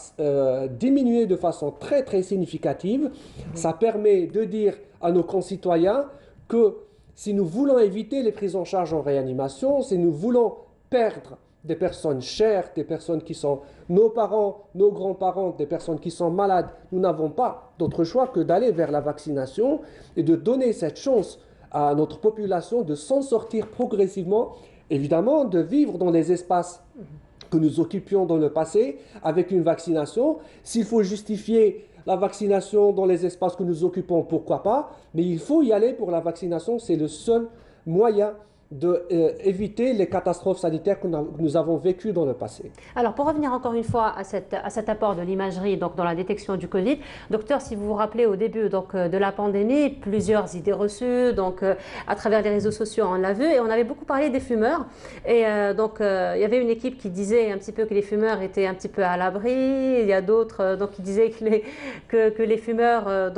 Speaker 10: diminué de façon très très significative. Ça permet de dire à nos concitoyens que si nous voulons éviter les prises en charge en réanimation, si nous voulons perdre des personnes chères, des personnes qui sont nos parents, nos grands-parents, des personnes qui sont malades, nous n'avons pas d'autre choix que d'aller vers la vaccination et de donner cette chance à notre population de s'en sortir progressivement, évidemment de vivre dans les espaces que nous occupions dans le passé avec une vaccination. S'il faut justifier la vaccination dans les espaces que nous occupons, pourquoi pas, mais il faut y aller pour la vaccination, c'est le seul moyen d'éviter les catastrophes sanitaires que nous avons vécues dans le passé.
Speaker 2: Alors, pour revenir encore une fois à cet apport de l'imagerie donc dans la détection du Covid, docteur, si vous vous rappelez au début donc, de la pandémie, plusieurs idées reçues, donc à travers les réseaux sociaux, on l'a vu, et on avait beaucoup parlé des fumeurs. Et donc, il y avait une équipe qui disait un petit peu que les fumeurs étaient un petit peu à l'abri, il y a d'autres donc, qui disaient que les fumeurs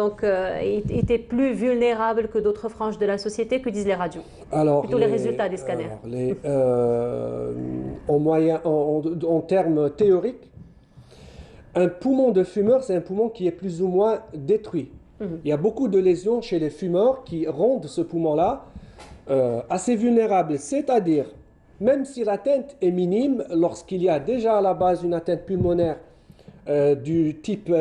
Speaker 2: étaient plus vulnérables que d'autres franges de la société. Que disent les radios?
Speaker 10: Alors,
Speaker 2: plutôt les résultats des scanners.
Speaker 10: En termes théoriques, un poumon de fumeur, c'est un poumon qui est plus ou moins détruit. Il y a beaucoup de lésions chez les fumeurs qui rendent ce poumon-là assez vulnérable. C'est-à-dire, même si l'atteinte est minime, lorsqu'il y a déjà à la base une atteinte pulmonaire du type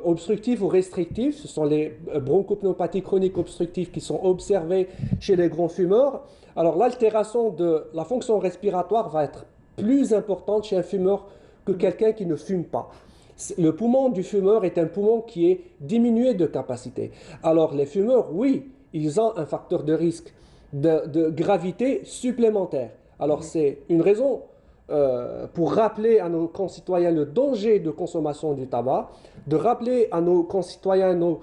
Speaker 10: obstructif ou restrictif, ce sont les bronchopnéopathies chroniques obstructives qui sont observées chez les grands fumeurs. Alors l'altération de la fonction respiratoire va être plus importante chez un fumeur que quelqu'un qui ne fume pas. Le poumon du fumeur est un poumon qui est diminué de capacité. Alors les fumeurs, oui, ils ont un facteur de risque de gravité supplémentaire. Alors c'est une raison pour rappeler à nos concitoyens le danger de consommation du tabac, de rappeler à nos concitoyens, nos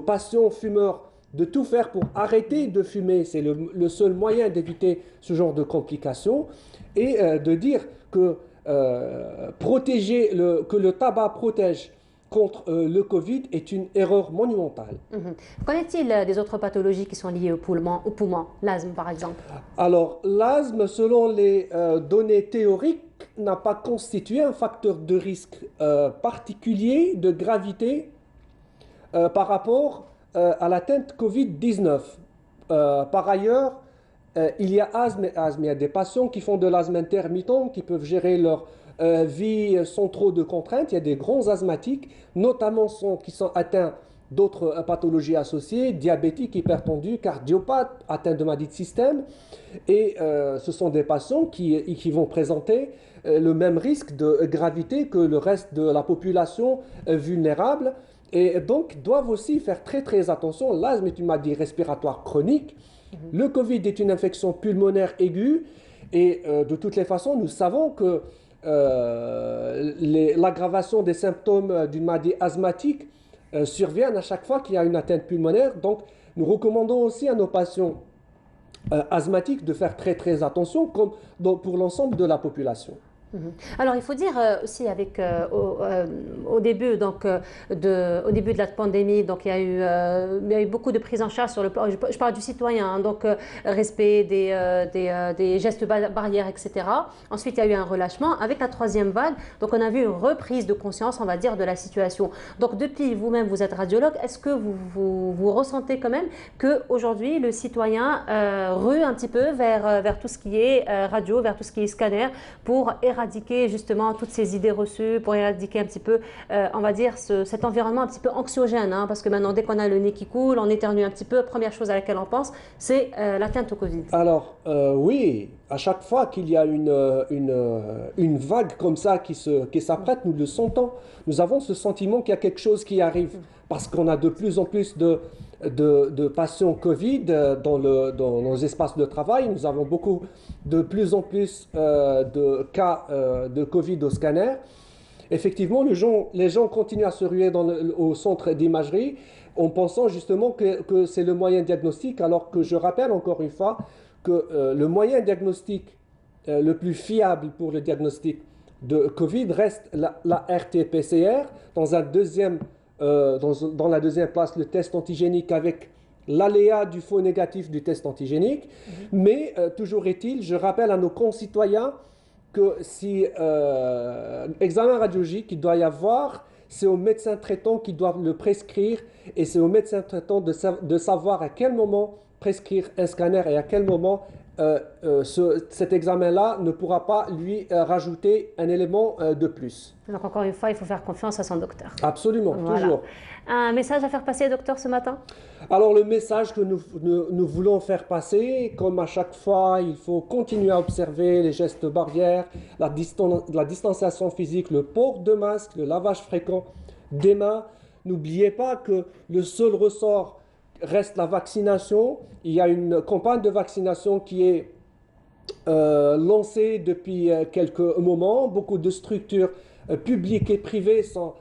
Speaker 10: patients fumeurs, de tout faire pour arrêter de fumer. C'est le seul moyen d'éviter ce genre de complications, et de dire que, que le tabac protège contre le Covid est une erreur monumentale.
Speaker 2: Qu'en est-il des autres pathologies qui sont liées au poumon, l'asthme par exemple? Alors,
Speaker 10: l'asthme, selon les données théoriques, n'a pas constitué un facteur de risque particulier de gravité par rapport à l'atteinte Covid-19. Par ailleurs, il y a asthme et asthme. Il y a des patients qui font de l'asthme intermittent, qui peuvent gérer leur vie sans trop de contraintes. Il y a des grands asthmatiques, notamment qui sont atteints d'autres pathologies associées, diabétiques, hypertendus, cardiopathes, atteints de maladies de système. Et ce sont des patients qui vont présenter le même risque de gravité que le reste de la population vulnérable. Et donc doivent aussi faire très très attention. L'asthme est une maladie respiratoire chronique. Le Covid est une infection pulmonaire aiguë. Et de toutes les façons, nous savons que l'aggravation des symptômes d'une maladie asthmatique survient à chaque fois qu'il y a une atteinte pulmonaire. Donc, nous recommandons aussi à nos patients asthmatiques de faire très très attention, comme pour l'ensemble de la population.
Speaker 2: Alors, il faut dire aussi au début de la pandémie, donc il y a eu beaucoup de prise en charge sur le plan, je parle du citoyen, hein, donc respect des gestes barrières, etc. Ensuite, il y a eu un relâchement avec la troisième vague, donc on a vu une reprise de conscience, on va dire, de la situation. Donc depuis, vous-même, vous êtes radiologue, est-ce que vous ressentez quand même qu'aujourd'hui, le citoyen rue un petit peu vers tout ce qui est radio, vers tout ce qui est scanner, pour éradiquer éradiquer justement toutes ces idées reçues, pour éradiquer un petit peu, on va dire, cet environnement un petit peu anxiogène, hein, parce que maintenant, dès qu'on a le nez qui coule, on éternue un petit peu, première chose à laquelle on pense, c'est l'atteinte au Covid.
Speaker 10: Alors, oui, à chaque fois qu'il y a une vague comme ça qui s'apprête, nous le sentons. Nous avons ce sentiment qu'il y a quelque chose qui arrive, parce qu'on a de plus en plus de patients Covid dans nos espaces de travail. Nous avons de plus en plus de cas de Covid au scanner. Effectivement, les gens continuent à se ruer au centre d'imagerie en pensant justement que c'est le moyen diagnostic, alors que je rappelle encore une fois que le moyen diagnostic le plus fiable pour le diagnostic de Covid reste la RT-PCR, dans la deuxième place le test antigénique avec l'aléa du faux négatif du test antigénique. Mais toujours est-il, je rappelle à nos concitoyens que si examen radiologique il doit y avoir, c'est au médecin traitant qui doit le prescrire, et c'est au médecin traitant de savoir à quel moment prescrire un scanner et à quel moment cet examen-là ne pourra pas lui rajouter un élément de plus.
Speaker 2: Donc encore une fois, il faut faire confiance à son docteur.
Speaker 10: Absolument,
Speaker 2: voilà.
Speaker 10: Toujours.
Speaker 2: Un message à faire passer, docteur, ce matin?
Speaker 10: Alors le message que nous voulons faire passer, comme à chaque fois, il faut continuer à observer les gestes barrières, la distanciation physique, le port de masque, le lavage fréquent des mains. N'oubliez pas que le seul ressort reste la vaccination. Il y a une campagne de vaccination qui est lancée depuis quelques moments. Beaucoup de structures publiques et privées sont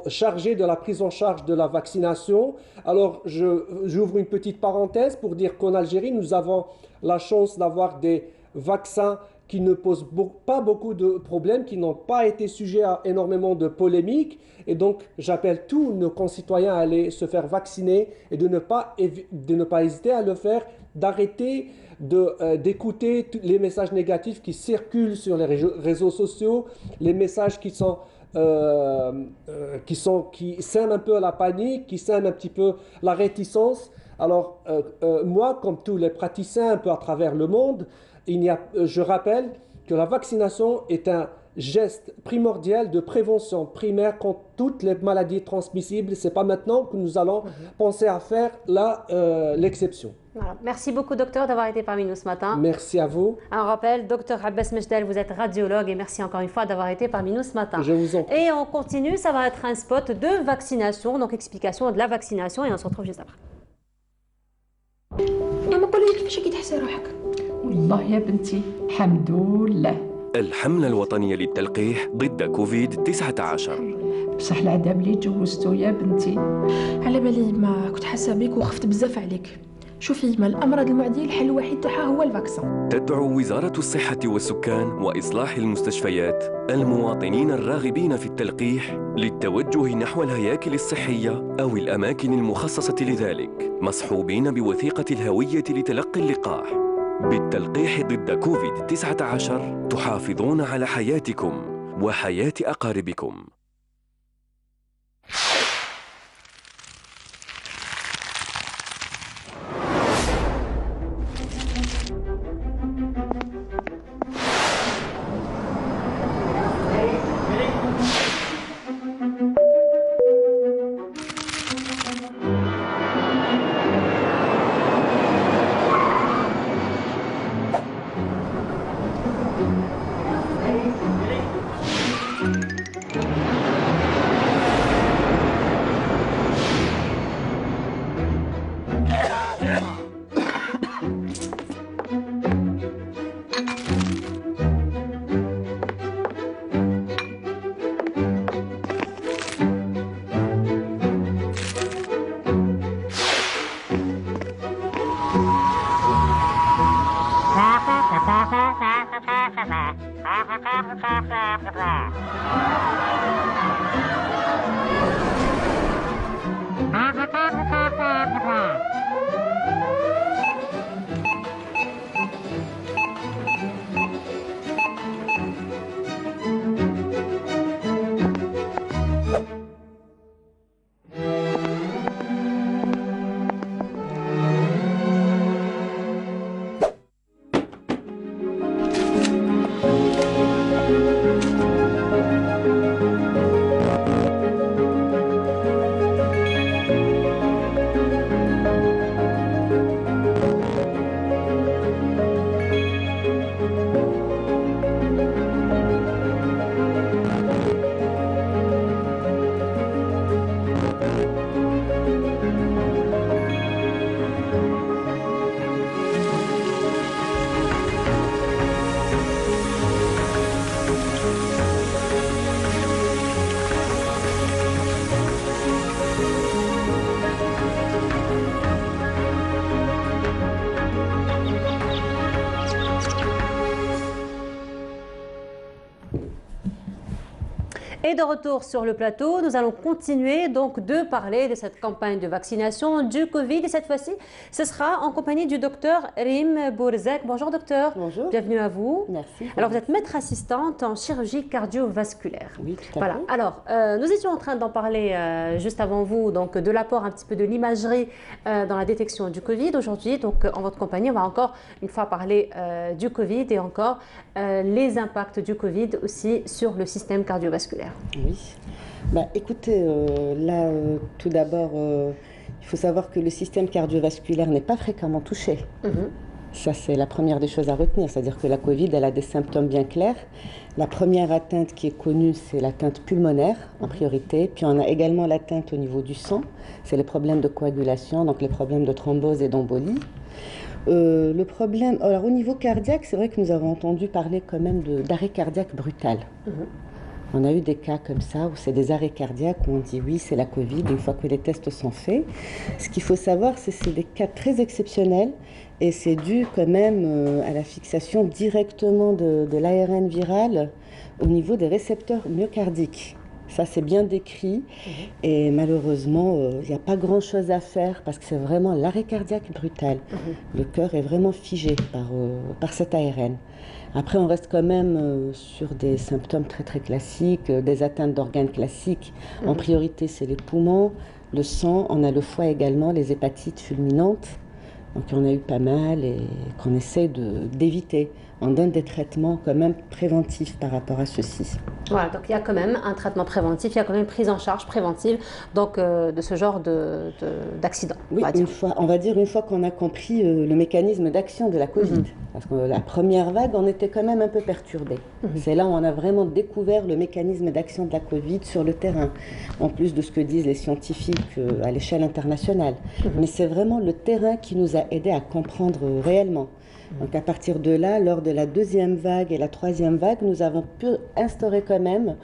Speaker 10: chargées de la prise en charge de la vaccination. Alors, j'ouvre une petite parenthèse pour dire qu'en Algérie, nous avons la chance d'avoir des vaccins qui ne posent pas beaucoup de problèmes, qui n'ont pas été sujets à énormément de polémiques. Et donc, j'appelle tous nos concitoyens à aller se faire vacciner et de ne pas hésiter à le faire, d'arrêter d'écouter les messages négatifs qui circulent sur les réseaux sociaux, les messages qui sèment un peu la panique, qui sèment un petit peu la réticence. Alors, moi, comme tous les praticiens un peu à travers le monde, je rappelle que la vaccination est un geste primordial de prévention primaire contre toutes les maladies transmissibles. Ce n'est pas maintenant que nous allons penser à faire l'exception.
Speaker 2: Voilà. Merci beaucoup, docteur, d'avoir été parmi nous ce matin.
Speaker 10: Merci à vous.
Speaker 2: Un rappel, docteur Abbas Mejdel, vous êtes radiologue et merci encore une fois d'avoir été parmi nous ce matin.
Speaker 10: Je vous en prie.
Speaker 2: Et on continue, ça va être un spot de vaccination, donc explication de la vaccination et on se retrouve juste après.
Speaker 11: والله يا بنتي الحمد لله.
Speaker 4: الحملة الوطنية للتلقيح ضد كوفيد-19.
Speaker 11: بصح العذاب اللي تجوزتو يا بنتي على بالي ما كنت حاسه بيك وخفت بزاف عليك. شوفي ما الامراض المعديه الحل الوحيد تاعها هو الفاكسان.
Speaker 4: تدعو وزارة الصحة والسكان وإصلاح المستشفيات المواطنين الراغبين في التلقيح للتوجه نحو الهياكل الصحية أو الأماكن المخصصة لذلك، مصحوبين بوثيقة الهوية لتلقي اللقاح. بالتلقيح ضد كوفيد-19 تحافظون على حياتكم وحياة أقاربكم.
Speaker 2: Et de retour sur le plateau, nous allons continuer donc de parler de cette campagne de vaccination du Covid. Et cette fois-ci, ce sera en compagnie du docteur Rim Bourzek. Bonjour docteur.
Speaker 12: Bonjour.
Speaker 2: Bienvenue à vous.
Speaker 12: Merci.
Speaker 2: Alors vous êtes maître assistante en chirurgie cardiovasculaire.
Speaker 12: Oui, tout à
Speaker 2: voilà.
Speaker 12: fait.
Speaker 2: Alors nous étions en train d'en parler juste avant vous, donc de l'apport un petit peu de l'imagerie dans la détection du Covid. Aujourd'hui, donc en votre compagnie, on va encore une fois parler du Covid et encore les impacts du Covid aussi sur le système cardiovasculaire.
Speaker 12: Oui. Écoutez, tout d'abord, il faut savoir que le système cardiovasculaire n'est pas fréquemment touché. Ça, c'est la première des choses à retenir. C'est-à-dire que la Covid, elle a des symptômes bien clairs. La première atteinte qui est connue, c'est l'atteinte pulmonaire en priorité. Puis on a également l'atteinte au niveau du sang. C'est les problèmes de coagulation, donc les problèmes de thrombose et d'embolie. Le problème, alors au niveau cardiaque, c'est vrai que nous avons entendu parler quand même d'arrêt cardiaque brutal. On a eu des cas comme ça où c'est des arrêts cardiaques où on dit oui, c'est la Covid une fois que les tests sont faits. Ce qu'il faut savoir, c'est que c'est des cas très exceptionnels et c'est dû quand même à la fixation directement de l'ARN viral au niveau des récepteurs myocardiques. Ça, c'est bien décrit et malheureusement, il n'y a pas grand-chose à faire parce que c'est vraiment l'arrêt cardiaque brutal. Le cœur est vraiment figé par cet ARN. Après, on reste quand même sur des symptômes très très classiques, des atteintes d'organes classiques. En priorité, c'est les poumons, le sang, on a le foie également, les hépatites fulminantes. Donc on a eu pas mal et qu'on essaie d'éviter. On donne des traitements quand même préventifs par rapport à ceci.
Speaker 2: Voilà, donc il y a quand même un traitement préventif, il y a quand même une prise en charge préventive donc, de ce genre d'accident.
Speaker 12: Oui, on va dire une fois qu'on a compris le mécanisme d'action de la Covid. Parce que la première vague, on était quand même un peu perturbé. C'est là où on a vraiment découvert le mécanisme d'action de la Covid sur le terrain, en plus de ce que disent les scientifiques à l'échelle internationale. Mais c'est vraiment le terrain qui nous a aidés à comprendre réellement. Donc à partir de là, lors de la deuxième vague et la troisième vague, nous avons pu instaurer quand même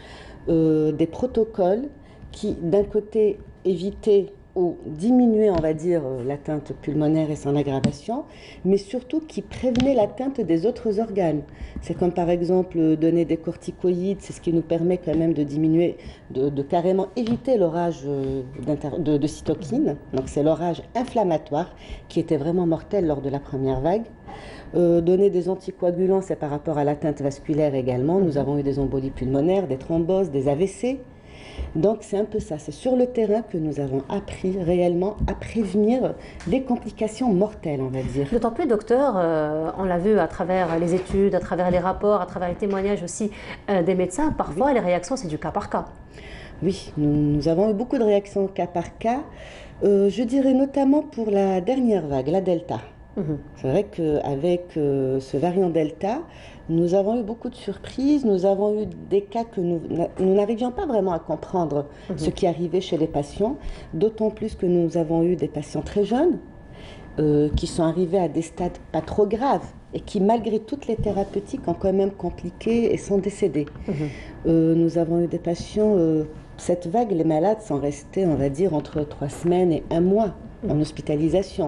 Speaker 12: des protocoles qui, d'un côté, évitaient ou diminuaient, on va dire, l'atteinte pulmonaire et son aggravation, mais surtout qui prévenaient l'atteinte des autres organes. C'est comme par exemple donner des corticoïdes, c'est ce qui nous permet quand même de diminuer, de carrément éviter l'orage de cytokines. Donc c'est l'orage inflammatoire qui était vraiment mortel lors de la première vague. Donner des anticoagulants, c'est par rapport à l'atteinte vasculaire également. Nous avons eu des embolies pulmonaires, des thromboses, des AVC. Donc c'est un peu ça, c'est sur le terrain que nous avons appris réellement à prévenir les complications mortelles, on va dire.
Speaker 2: D'autant plus, docteur, on l'a vu à travers les études, à travers les rapports, à travers les témoignages aussi des médecins, parfois les réactions c'est du cas par cas.
Speaker 12: Oui, nous avons eu beaucoup de réactions cas par cas, je dirais notamment pour la dernière vague, la Delta. C'est vrai qu'avec ce variant Delta, nous avons eu beaucoup de surprises, nous avons eu des cas que nous n'arrivions pas vraiment à comprendre ce qui arrivait chez les patients, d'autant plus que nous avons eu des patients très jeunes qui sont arrivés à des stades pas trop graves et qui, malgré toutes les thérapeutiques, ont quand même compliqué et sont décédés. Nous avons eu des patients, cette vague, les malades sont restés, on va dire, entre 3 semaines et 1 mois en hospitalisation.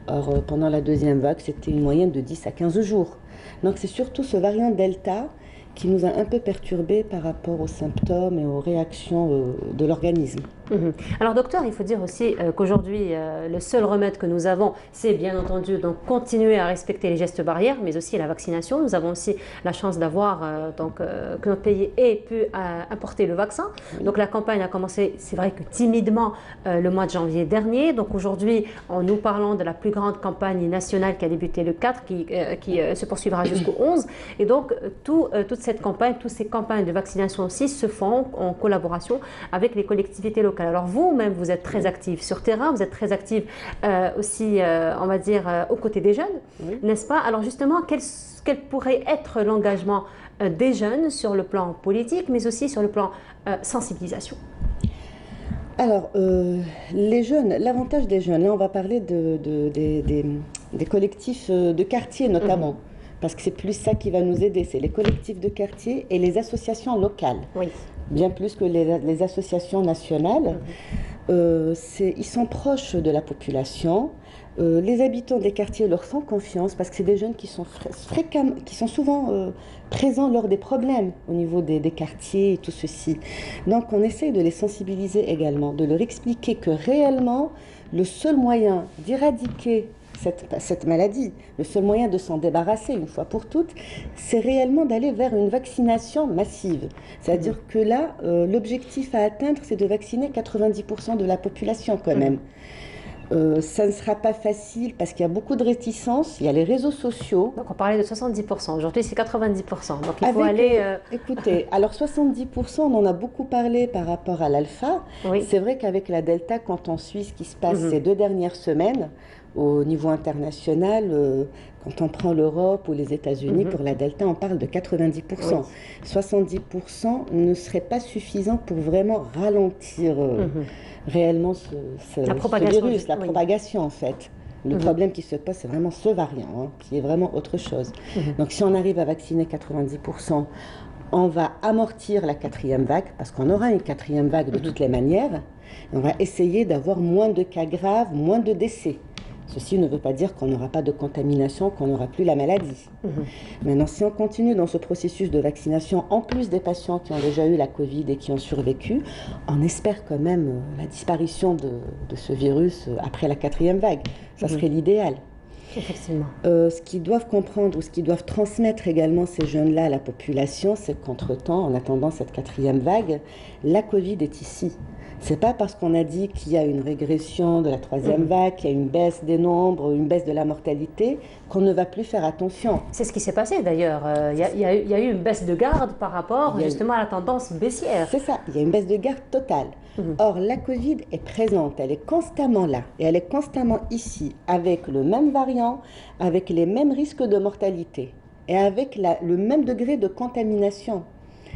Speaker 12: Or, pendant la deuxième vague, c'était une moyenne de 10 à 15 jours. Donc c'est surtout ce variant Delta qui nous a un peu perturbés par rapport aux symptômes et aux réactions de l'organisme.
Speaker 2: Alors docteur, il faut dire aussi qu'aujourd'hui, le seul remède que nous avons, c'est bien entendu donc continuer à respecter les gestes barrières, mais aussi la vaccination. Nous avons aussi la chance d'avoir que notre pays ait pu importer le vaccin. Donc la campagne a commencé, c'est vrai que timidement, le mois de janvier dernier. Donc aujourd'hui, en nous parlant de la plus grande campagne nationale qui a débuté le 4, qui se poursuivra jusqu'au 11. Et donc toute cette campagne, toutes ces campagnes de vaccination aussi se font en collaboration avec les collectivités locales. Alors vous-même, vous êtes très active sur terrain, vous êtes très active aussi, on va dire, aux côtés des jeunes, n'est-ce pas? Alors justement, quel pourrait être l'engagement des jeunes sur le plan politique, mais aussi sur le plan sensibilisation?
Speaker 12: Alors, les jeunes, l'avantage des jeunes, là on va parler des collectifs de quartier notamment. Parce que c'est plus ça qui va nous aider, c'est les collectifs de quartier et les associations locales. Bien plus que les associations nationales. Ils sont proches de la population. Les habitants des quartiers leur font confiance parce que c'est des jeunes qui sont qui sont souvent présents lors des problèmes au niveau des quartiers et tout ceci. Donc on essaie de les sensibiliser également, de leur expliquer que réellement le seul moyen d'éradiquer cette maladie, le seul moyen de s'en débarrasser une fois pour toutes, c'est réellement d'aller vers une vaccination massive. C'est-à-dire que là, l'objectif à atteindre, c'est de vacciner 90% de la population quand même. Ça ne sera pas facile parce qu'il y a beaucoup de réticences, il y a les réseaux sociaux.
Speaker 2: Donc on parlait de 70%, aujourd'hui c'est 90%, donc il faut aller...
Speaker 12: Écoutez, alors 70%, on en a beaucoup parlé par rapport à l'alpha. Oui. C'est vrai qu'avec la delta, quand on suit ce qui se passe ces 2 dernières semaines, au niveau international, quand on prend l'Europe ou les États-Unis, pour la delta, on parle de 90%. Oui. 70% ne serait pas suffisant pour vraiment ralentir réellement ce virus, la propagation en fait. Le problème qui se pose, c'est vraiment ce variant, qui est vraiment autre chose. Donc si on arrive à vacciner 90%, on va amortir la 4e vague, parce qu'on aura une 4e vague de toutes les manières. On va essayer d'avoir moins de cas graves, moins de décès. Ceci ne veut pas dire qu'on n'aura pas de contamination, qu'on n'aura plus la maladie. Maintenant, si on continue dans ce processus de vaccination, en plus des patients qui ont déjà eu la Covid et qui ont survécu, on espère quand même la disparition de ce virus après la 4e vague. Ça serait l'idéal.
Speaker 2: Effectivement.
Speaker 12: Ce qu'ils doivent comprendre ou ce qu'ils doivent transmettre également ces jeunes-là à la population, c'est qu'entre-temps, en attendant cette 4e vague, la Covid est ici. C'est pas parce qu'on a dit qu'il y a une régression de la 3e vague, qu'il y a une baisse des nombres, une baisse de la mortalité, qu'on ne va plus faire attention.
Speaker 2: C'est ce qui s'est passé d'ailleurs. Il y a eu une baisse de garde par rapport justement à la tendance baissière.
Speaker 12: C'est ça, il y a une baisse de garde totale. Or, la Covid est présente, elle est constamment là, et elle est constamment ici, avec le même variant, avec les mêmes risques de mortalité, et avec le même degré de contamination.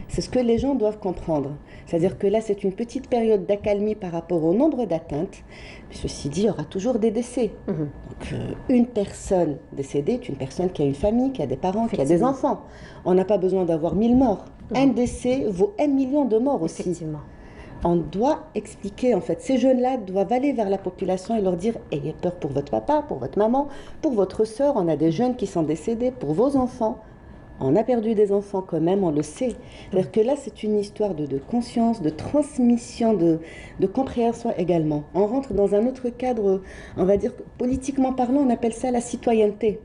Speaker 12: C'est ce que les gens doivent comprendre. C'est-à-dire que là, c'est une petite période d'accalmie par rapport au nombre d'atteintes. Ceci dit, il y aura toujours des décès. Donc, une personne décédée est une personne qui a une famille, qui a des parents, qui a des enfants. On n'a pas besoin d'avoir 1000 morts. Un décès vaut 1 million de morts aussi.
Speaker 2: Effectivement.
Speaker 12: On doit expliquer, en fait, ces jeunes-là doivent aller vers la population et leur dire « Ayez peur pour votre papa, pour votre maman, pour votre sœur, on a des jeunes qui sont décédés, pour vos enfants. » On a perdu des enfants quand même, on le sait. C'est-à-dire que là, c'est une histoire de conscience, de transmission, de compréhension également. On rentre dans un autre cadre, on va dire, politiquement parlant, on appelle ça la citoyenneté.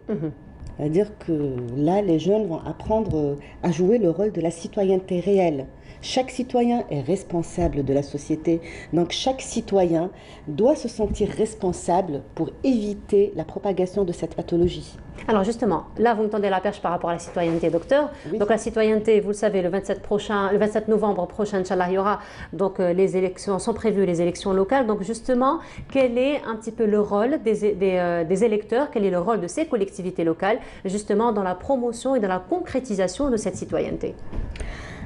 Speaker 12: C'est-à-dire que là, les jeunes vont apprendre à jouer le rôle de la citoyenneté réelle. Chaque citoyen est responsable de la société, donc chaque citoyen doit se sentir responsable pour éviter la propagation de cette pathologie.
Speaker 2: Alors justement, là vous me tendez la perche par rapport à la citoyenneté, docteur. Oui. Donc la citoyenneté, vous le savez, le 27 novembre prochain, Inch'Allah, il y aura donc les élections, sont prévues les élections locales. Donc justement, quel est un petit peu le rôle des électeurs, quel est le rôle de ces collectivités locales, justement dans la promotion et dans la concrétisation de cette citoyenneté?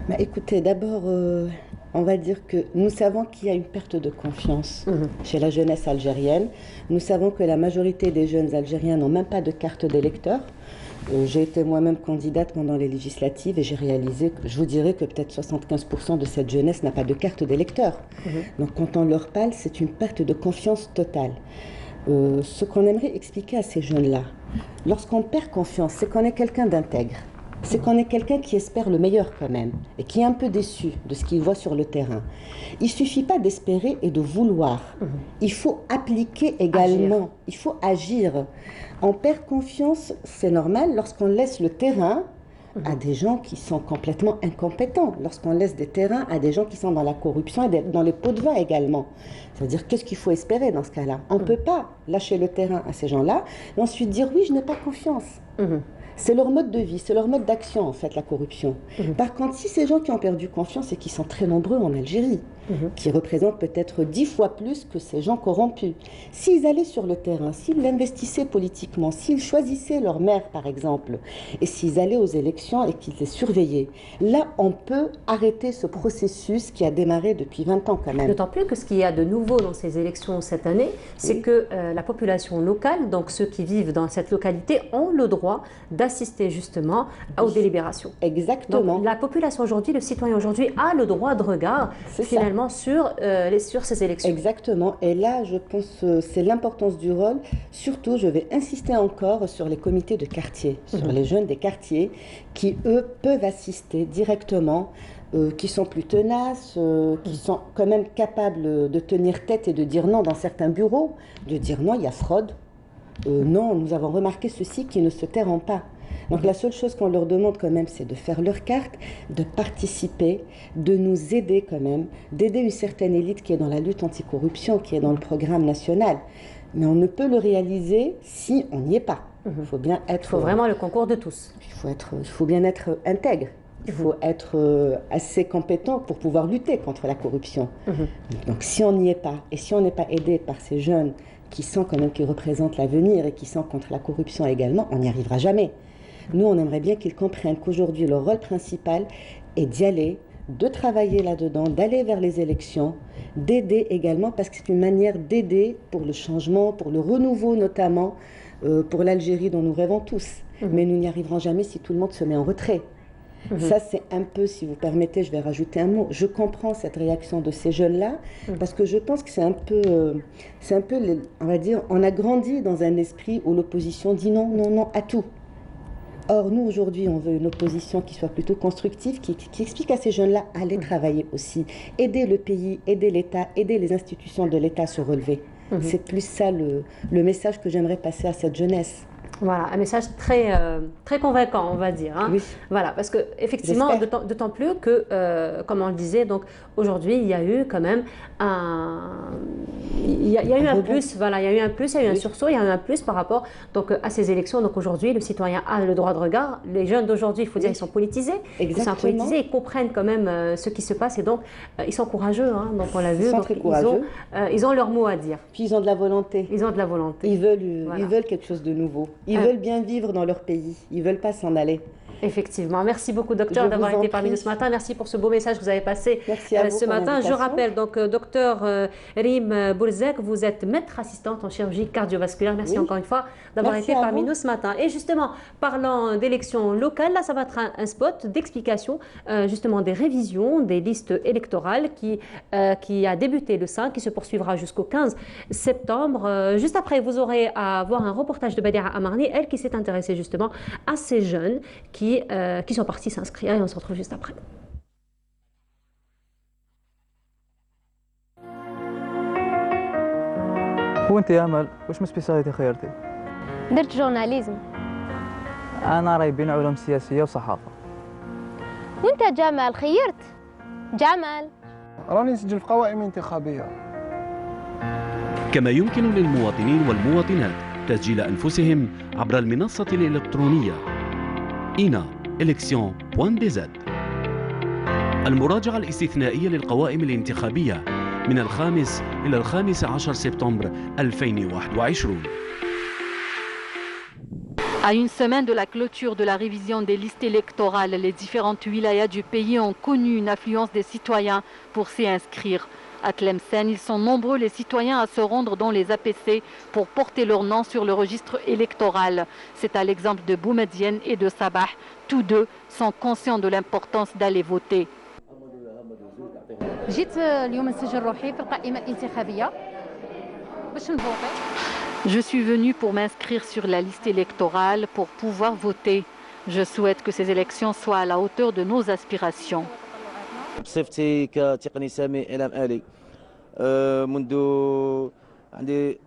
Speaker 12: Bah, écoutez, d'abord, on va dire que nous savons qu'il y a une perte de confiance chez la jeunesse algérienne. Nous savons que la majorité des jeunes Algériens n'ont même pas de carte d'électeur. J'ai été moi-même candidate pendant les législatives et j'ai réalisé, je vous dirais que peut-être 75% de cette jeunesse n'a pas de carte d'électeur. Donc quand on leur parle, c'est une perte de confiance totale. Ce qu'on aimerait expliquer à ces jeunes-là, lorsqu'on perd confiance, c'est qu'on est quelqu'un d'intègre. C'est qu'on est quelqu'un qui espère le meilleur quand même et qui est un peu déçu de ce qu'il voit sur le terrain. Il ne suffit pas d'espérer et de vouloir. Il faut appliquer également. Il faut agir. On perd confiance, c'est normal, lorsqu'on laisse le terrain à des gens qui sont complètement incompétents, lorsqu'on laisse des terrains à des gens qui sont dans la corruption et dans les pots de vin également. C'est-à-dire, qu'est-ce qu'il faut espérer dans ce cas-là? On ne peut pas lâcher le terrain à ces gens-là et ensuite dire « oui, je n'ai pas confiance ». C'est leur mode de vie, c'est leur mode d'action en fait, la corruption. Par contre, si ces gens qui ont perdu confiance et qui sont très nombreux en Algérie, qui représentent peut-être 10 fois plus que ces gens corrompus, s'ils allaient sur le terrain, s'ils investissaient politiquement, s'ils choisissaient leur maire par exemple, et s'ils allaient aux élections et qu'ils les surveillaient, là on peut arrêter ce processus qui a démarré depuis 20 ans quand même.
Speaker 2: D'autant plus que ce qu'il y a de nouveau dans ces élections cette année, c'est que la population locale, donc ceux qui vivent dans cette localité, ont le droit d'assister justement aux délibérations.
Speaker 12: Exactement.
Speaker 2: Donc la population aujourd'hui, le citoyen aujourd'hui a le droit de regard finalement réellement sur ces élections.
Speaker 12: Exactement. Et là, je pense que c'est l'importance du rôle. Surtout, je vais insister encore sur les comités de quartier, sur les jeunes des quartiers qui, eux, peuvent assister directement, qui sont plus tenaces, qui sont quand même capables de tenir tête et de dire non dans certains bureaux, de dire non, il y a fraude. Non, nous avons remarqué ceci qui ne se tairont pas. Donc la seule chose qu'on leur demande quand même, c'est de faire leur carte, de participer, de nous aider quand même, d'aider une certaine élite qui est dans la lutte anticorruption, qui est dans le programme national. Mais on ne peut le réaliser si on n'y est pas. Il faut bien être...
Speaker 2: Il faut vraiment le concours de tous.
Speaker 12: Il faut bien être intègre. Il faut être assez compétent pour pouvoir lutter contre la corruption. Donc si on n'y est pas, et si on n'est pas aidé par ces jeunes qui sont quand même, qui représentent l'avenir et qui sont contre la corruption également, on n'y arrivera jamais. Nous, on aimerait bien qu'ils comprennent qu'aujourd'hui, leur rôle principal est d'y aller, de travailler là-dedans, d'aller vers les élections, d'aider également, parce que c'est une manière d'aider pour le changement, pour le renouveau notamment, pour l'Algérie dont nous rêvons tous. Mais nous n'y arriverons jamais si tout le monde se met en retrait. Ça, c'est un peu, si vous permettez, je vais rajouter un mot. Je comprends cette réaction de ces jeunes-là, parce que je pense que c'est un peu, on va dire, on a grandi dans un esprit où l'opposition dit non, non, non à tout. Or, nous, aujourd'hui, on veut une opposition qui soit plutôt constructive, qui explique à ces jeunes-là à aller travailler aussi, aider le pays, aider l'État, aider les institutions de l'État à se relever. C'est plus ça le message que j'aimerais passer à cette jeunesse.
Speaker 2: Voilà, un message très convaincant, on va dire. Hein.
Speaker 12: Oui.
Speaker 2: Voilà, parce que effectivement, d'autant plus que, comme on le disait, donc aujourd'hui, il y a eu quand même il y a eu un plus, voilà, il y a eu un plus, il y a eu un sursaut, il y a eu un plus par rapport donc à ces élections. Donc aujourd'hui, le citoyen a le droit de regard. Les jeunes d'aujourd'hui, il faut dire, ils sont politisés. Ils sont politisés, ils comprennent quand même ce qui se passe et donc ils sont courageux. Hein, donc on l'a vu, donc, ils ont leur mot à dire.
Speaker 12: Puis ils ont de la volonté.
Speaker 2: Ils ont de la volonté.
Speaker 12: Ils veulent quelque chose de nouveau. Ils veulent bien vivre dans leur pays. Ils ne veulent pas s'en aller.
Speaker 2: Effectivement. Merci beaucoup, docteur, d'avoir été parmi nous ce matin. Merci pour ce beau message que vous avez passé ce matin. Je rappelle, donc, docteur Rim Bourzek, vous êtes maître assistante en chirurgie cardiovasculaire. Merci encore une fois d'avoir été parmi nous ce matin. Et justement, parlant d'élections locales, là, ça va être un spot d'explication justement des révisions des listes électorales qui a débuté le 5, qui se poursuivra jusqu'au 15 septembre. Juste après, vous aurez à voir un reportage de Badia Amarni, elle qui s'est intéressée justement à ces jeunes qui sont partis s'inscrire et on se retrouve juste après.
Speaker 13: وانت يا امل واش من سبيساليتي خيرتي؟
Speaker 14: درت جورناليزم.
Speaker 13: انا راي بين علوم سياسيه وصحافه.
Speaker 14: وانت جمال خيرت؟ جمال
Speaker 15: راني نسجل في قوائم انتخابيه.
Speaker 16: كما يمكن للمواطنين والمواطنات تسجيل انفسهم عبر المنصه الالكترونيه ina.election.dz. المراجعة الاستثنائية للقوائم الانتخابية من الخامس إلى 15 سبتمبر 2021.
Speaker 7: À une semaine de la clôture de la révision des listes électorales, les différentes wilayas du pays ont connu une affluence des citoyens pour s'y inscrire. À Tlemcen, ils sont nombreux les citoyens à se rendre dans les APC pour porter leur nom sur le registre électoral. C'est à l'exemple de Boumediene et de Sabah. Tous deux sont conscients de l'importance d'aller voter. Je suis venue pour m'inscrire sur la liste électorale pour pouvoir voter. Je souhaite que ces élections soient à la hauteur de nos aspirations.
Speaker 17: بصفتي كتقني سامي إعلام آلي منذ عندي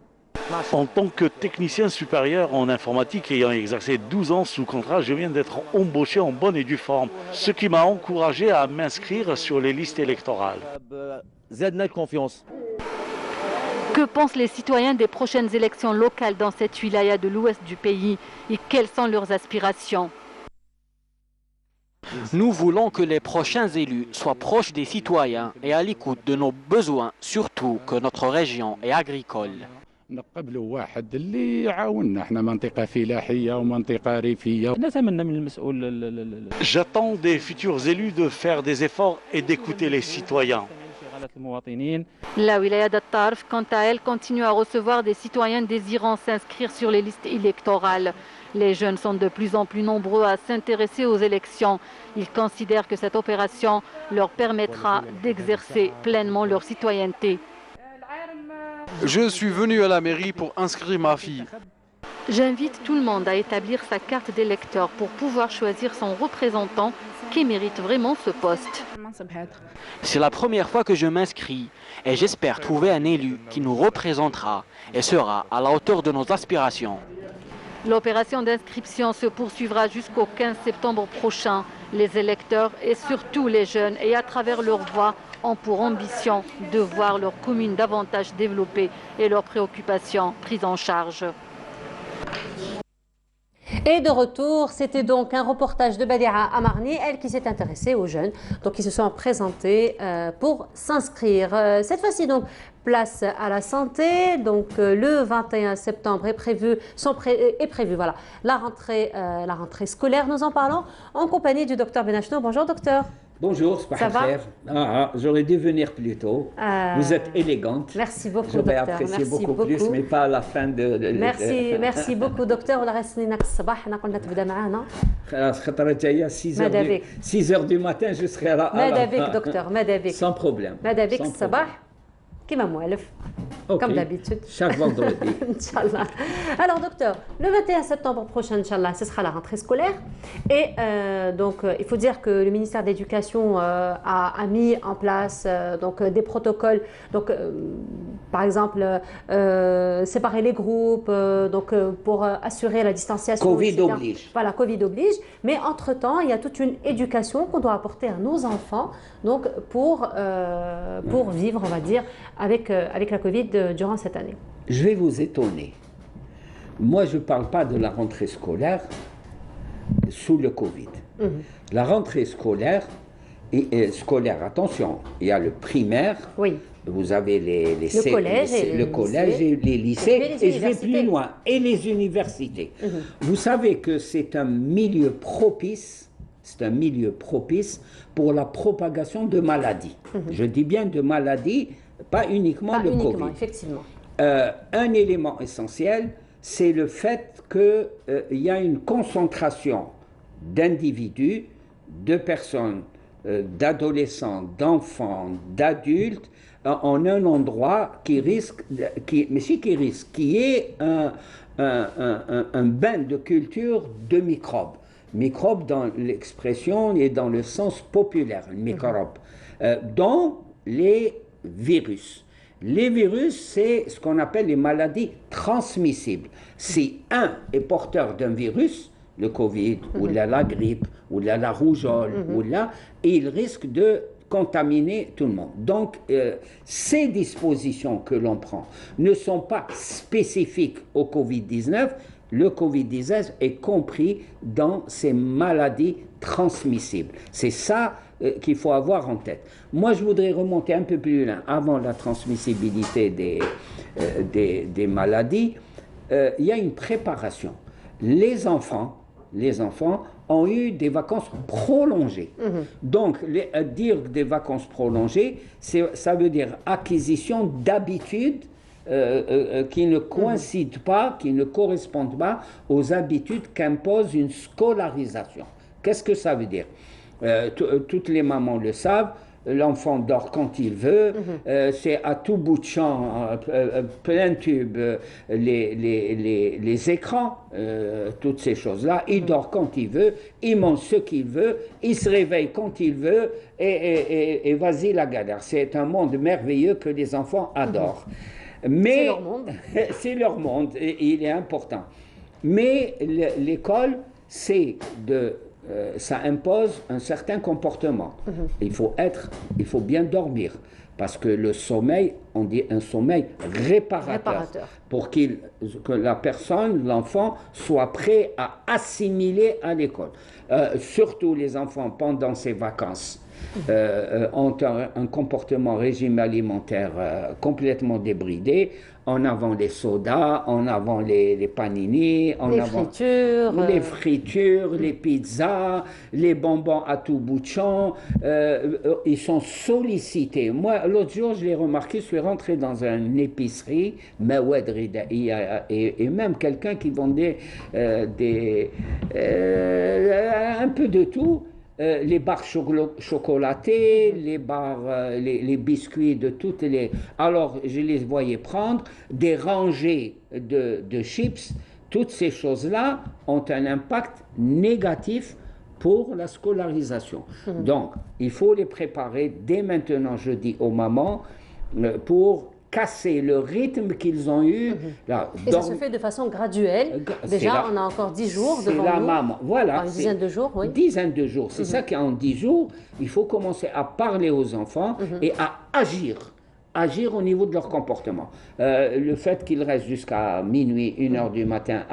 Speaker 18: En tant que technicien supérieur en informatique ayant exercé 12 ans sous contrat, je viens d'être embauché en bonne et due forme, ce qui m'a encouragé à m'inscrire sur les listes électorales.
Speaker 7: Que pensent les citoyens des prochaines élections locales dans cette wilaya de l'ouest du pays et quelles sont leurs aspirations?
Speaker 19: Nous voulons que les prochains élus soient proches des citoyens et à l'écoute de nos besoins, surtout que notre région est agricole.
Speaker 20: نقبلوا واحد اللي يعاوننا احنا منطقه فلاحيه ومنطقه ريفيه.
Speaker 18: نتمنى من المسؤول J'attends des futurs élus de faire des efforts et d'écouter les citoyens.
Speaker 7: La wilaya d'At-Tarf, quant à elle, continue à recevoir des citoyens désirant s'inscrire sur les listes électorales. Les jeunes sont de plus en plus nombreux à s'intéresser aux élections. Ils considèrent que cette opération leur permettra d'exercer pleinement leur citoyenneté.
Speaker 21: Je suis venu à la mairie pour inscrire ma fille.
Speaker 7: J'invite tout le monde à établir sa carte d'électeur pour pouvoir choisir son représentant qui mérite vraiment ce poste.
Speaker 19: C'est la première fois que je m'inscris et j'espère trouver un élu qui nous représentera et sera à la hauteur de nos aspirations.
Speaker 7: L'opération d'inscription se poursuivra jusqu'au 15 septembre prochain. Les électeurs et surtout les jeunes et à travers leur voix ont pour ambition de voir leur commune davantage développée et leurs préoccupations prises en charge.
Speaker 2: Et de retour, c'était donc un reportage de Badira Amarni, elle qui s'est intéressée aux jeunes, donc qui se sont présentés pour s'inscrire. Cette fois-ci donc, place à la santé, donc le 21 septembre est prévu voilà, la rentrée scolaire. Nous en parlons en compagnie du docteur Benachno. Bonjour docteur.
Speaker 22: Bonjour,
Speaker 2: ça va?
Speaker 22: J'aurais dû venir plus tôt. Vous êtes élégante.
Speaker 2: Merci beaucoup,
Speaker 22: J'aurais
Speaker 2: docteur.
Speaker 22: apprécié
Speaker 2: Merci
Speaker 22: beaucoup plus, mais pas à la fin de...
Speaker 2: Merci beaucoup, docteur. ولا غسليناك الصباح حنا قلنا تبدا معنا.
Speaker 22: خلاص خطرة جاية 6 heures du matin, je serai là.
Speaker 2: ماذا بك دكتور ماذا بك؟
Speaker 22: Sans problème.
Speaker 2: ماذا بك الصباح كما موالف. Comme d'habitude.
Speaker 22: Chaque vendredi.
Speaker 2: Inch'Allah. Alors, docteur, le 21 septembre prochain, Inch'Allah, ce sera la rentrée scolaire. Et donc, il faut dire que le ministère de l'Éducation a mis en place des protocoles. Donc, par exemple, séparer les groupes pour assurer la distanciation.
Speaker 22: Covid
Speaker 2: etc.
Speaker 22: oblige.
Speaker 2: Voilà, Covid oblige. Mais entre-temps, il y a toute une éducation qu'on doit apporter à nos enfants pour vivre, on va dire, avec la Covid durant cette année.
Speaker 22: Je vais vous étonner. Moi, je ne parle pas de la rentrée scolaire sous le Covid. La rentrée scolaire, attention, il y a le primaire, vous avez le collège et les lycées, et je vais plus loin, et les universités. Vous savez que c'est un milieu propice. C'est un milieu propice pour la propagation de maladies. Je dis bien de maladies, pas uniquement le Covid.
Speaker 2: Effectivement.
Speaker 22: Un élément essentiel, c'est le fait qu'il y a une concentration d'individus, de personnes, d'adolescents, d'enfants, d'adultes, en un endroit qui est un bain de culture de microbes. Microbe dans l'expression et dans le sens populaire, microbe, dont les virus. Les virus, c'est ce qu'on appelle les maladies transmissibles. Si un est porteur d'un virus, le Covid, ou la grippe, ou la rougeole, il risque de contaminer tout le monde. Donc, ces dispositions que l'on prend ne sont pas spécifiques au Covid-19. Le Covid-19 est compris dans ces maladies transmissibles. C'est ça qu'il faut avoir en tête. Moi, je voudrais remonter un peu plus loin, avant la transmissibilité des maladies. Il y a une préparation. Les enfants ont eu des vacances prolongées. Donc, dire des vacances prolongées, ça veut dire acquisition d'habitudes qui ne coïncident pas, qui ne correspondent pas aux habitudes qu'impose une scolarisation. Qu'est-ce que ça veut dire? Toutes les mamans le savent, l'enfant dort quand il veut, c'est à tout bout de champ, plein tube, les écrans, toutes ces choses-là. Il dort quand il veut, il mange ce qu'il veut, il se réveille quand il veut, et vas-y la galère. C'est un monde merveilleux que les enfants adorent. Mais, c'est leur monde. C'est leur monde, et il est important. Mais l'école, ça impose un certain comportement. Il faut bien dormir, parce que le sommeil, on dit un sommeil réparateur. Pour que la personne, l'enfant, soit prêt à assimiler à l'école. Surtout les enfants pendant ces vacances. ont un comportement régime alimentaire complètement débridé. En avant les sodas, en avant les panini, en avant les fritures, les pizzas, les bonbons à tout bout de champ. Ils sont sollicités. Moi, l'autre jour, je l'ai remarqué, je suis rentré dans une épicerie, Mawad Ridaïa, et même quelqu'un qui vendait un peu de tout. Les barres chocolatées, les barres, les biscuits de toutes les... Alors, je les voyais prendre des rangées de chips. Toutes ces choses-là ont un impact négatif pour la scolarisation. Donc, il faut les préparer dès maintenant, je dis aux mamans, pour casser le rythme qu'ils ont eu. Là,
Speaker 2: et ça se fait de façon graduelle. Déjà, on a encore 10 jours devant nous.
Speaker 22: Maman. Voilà.
Speaker 2: Une dizaine de jours, oui.
Speaker 22: Dizaine de jours. C'est ça qu'en 10 jours, il faut commencer à parler aux enfants et à agir. Agir au niveau de leur comportement. Le fait qu'ils restent jusqu'à minuit, 1h du matin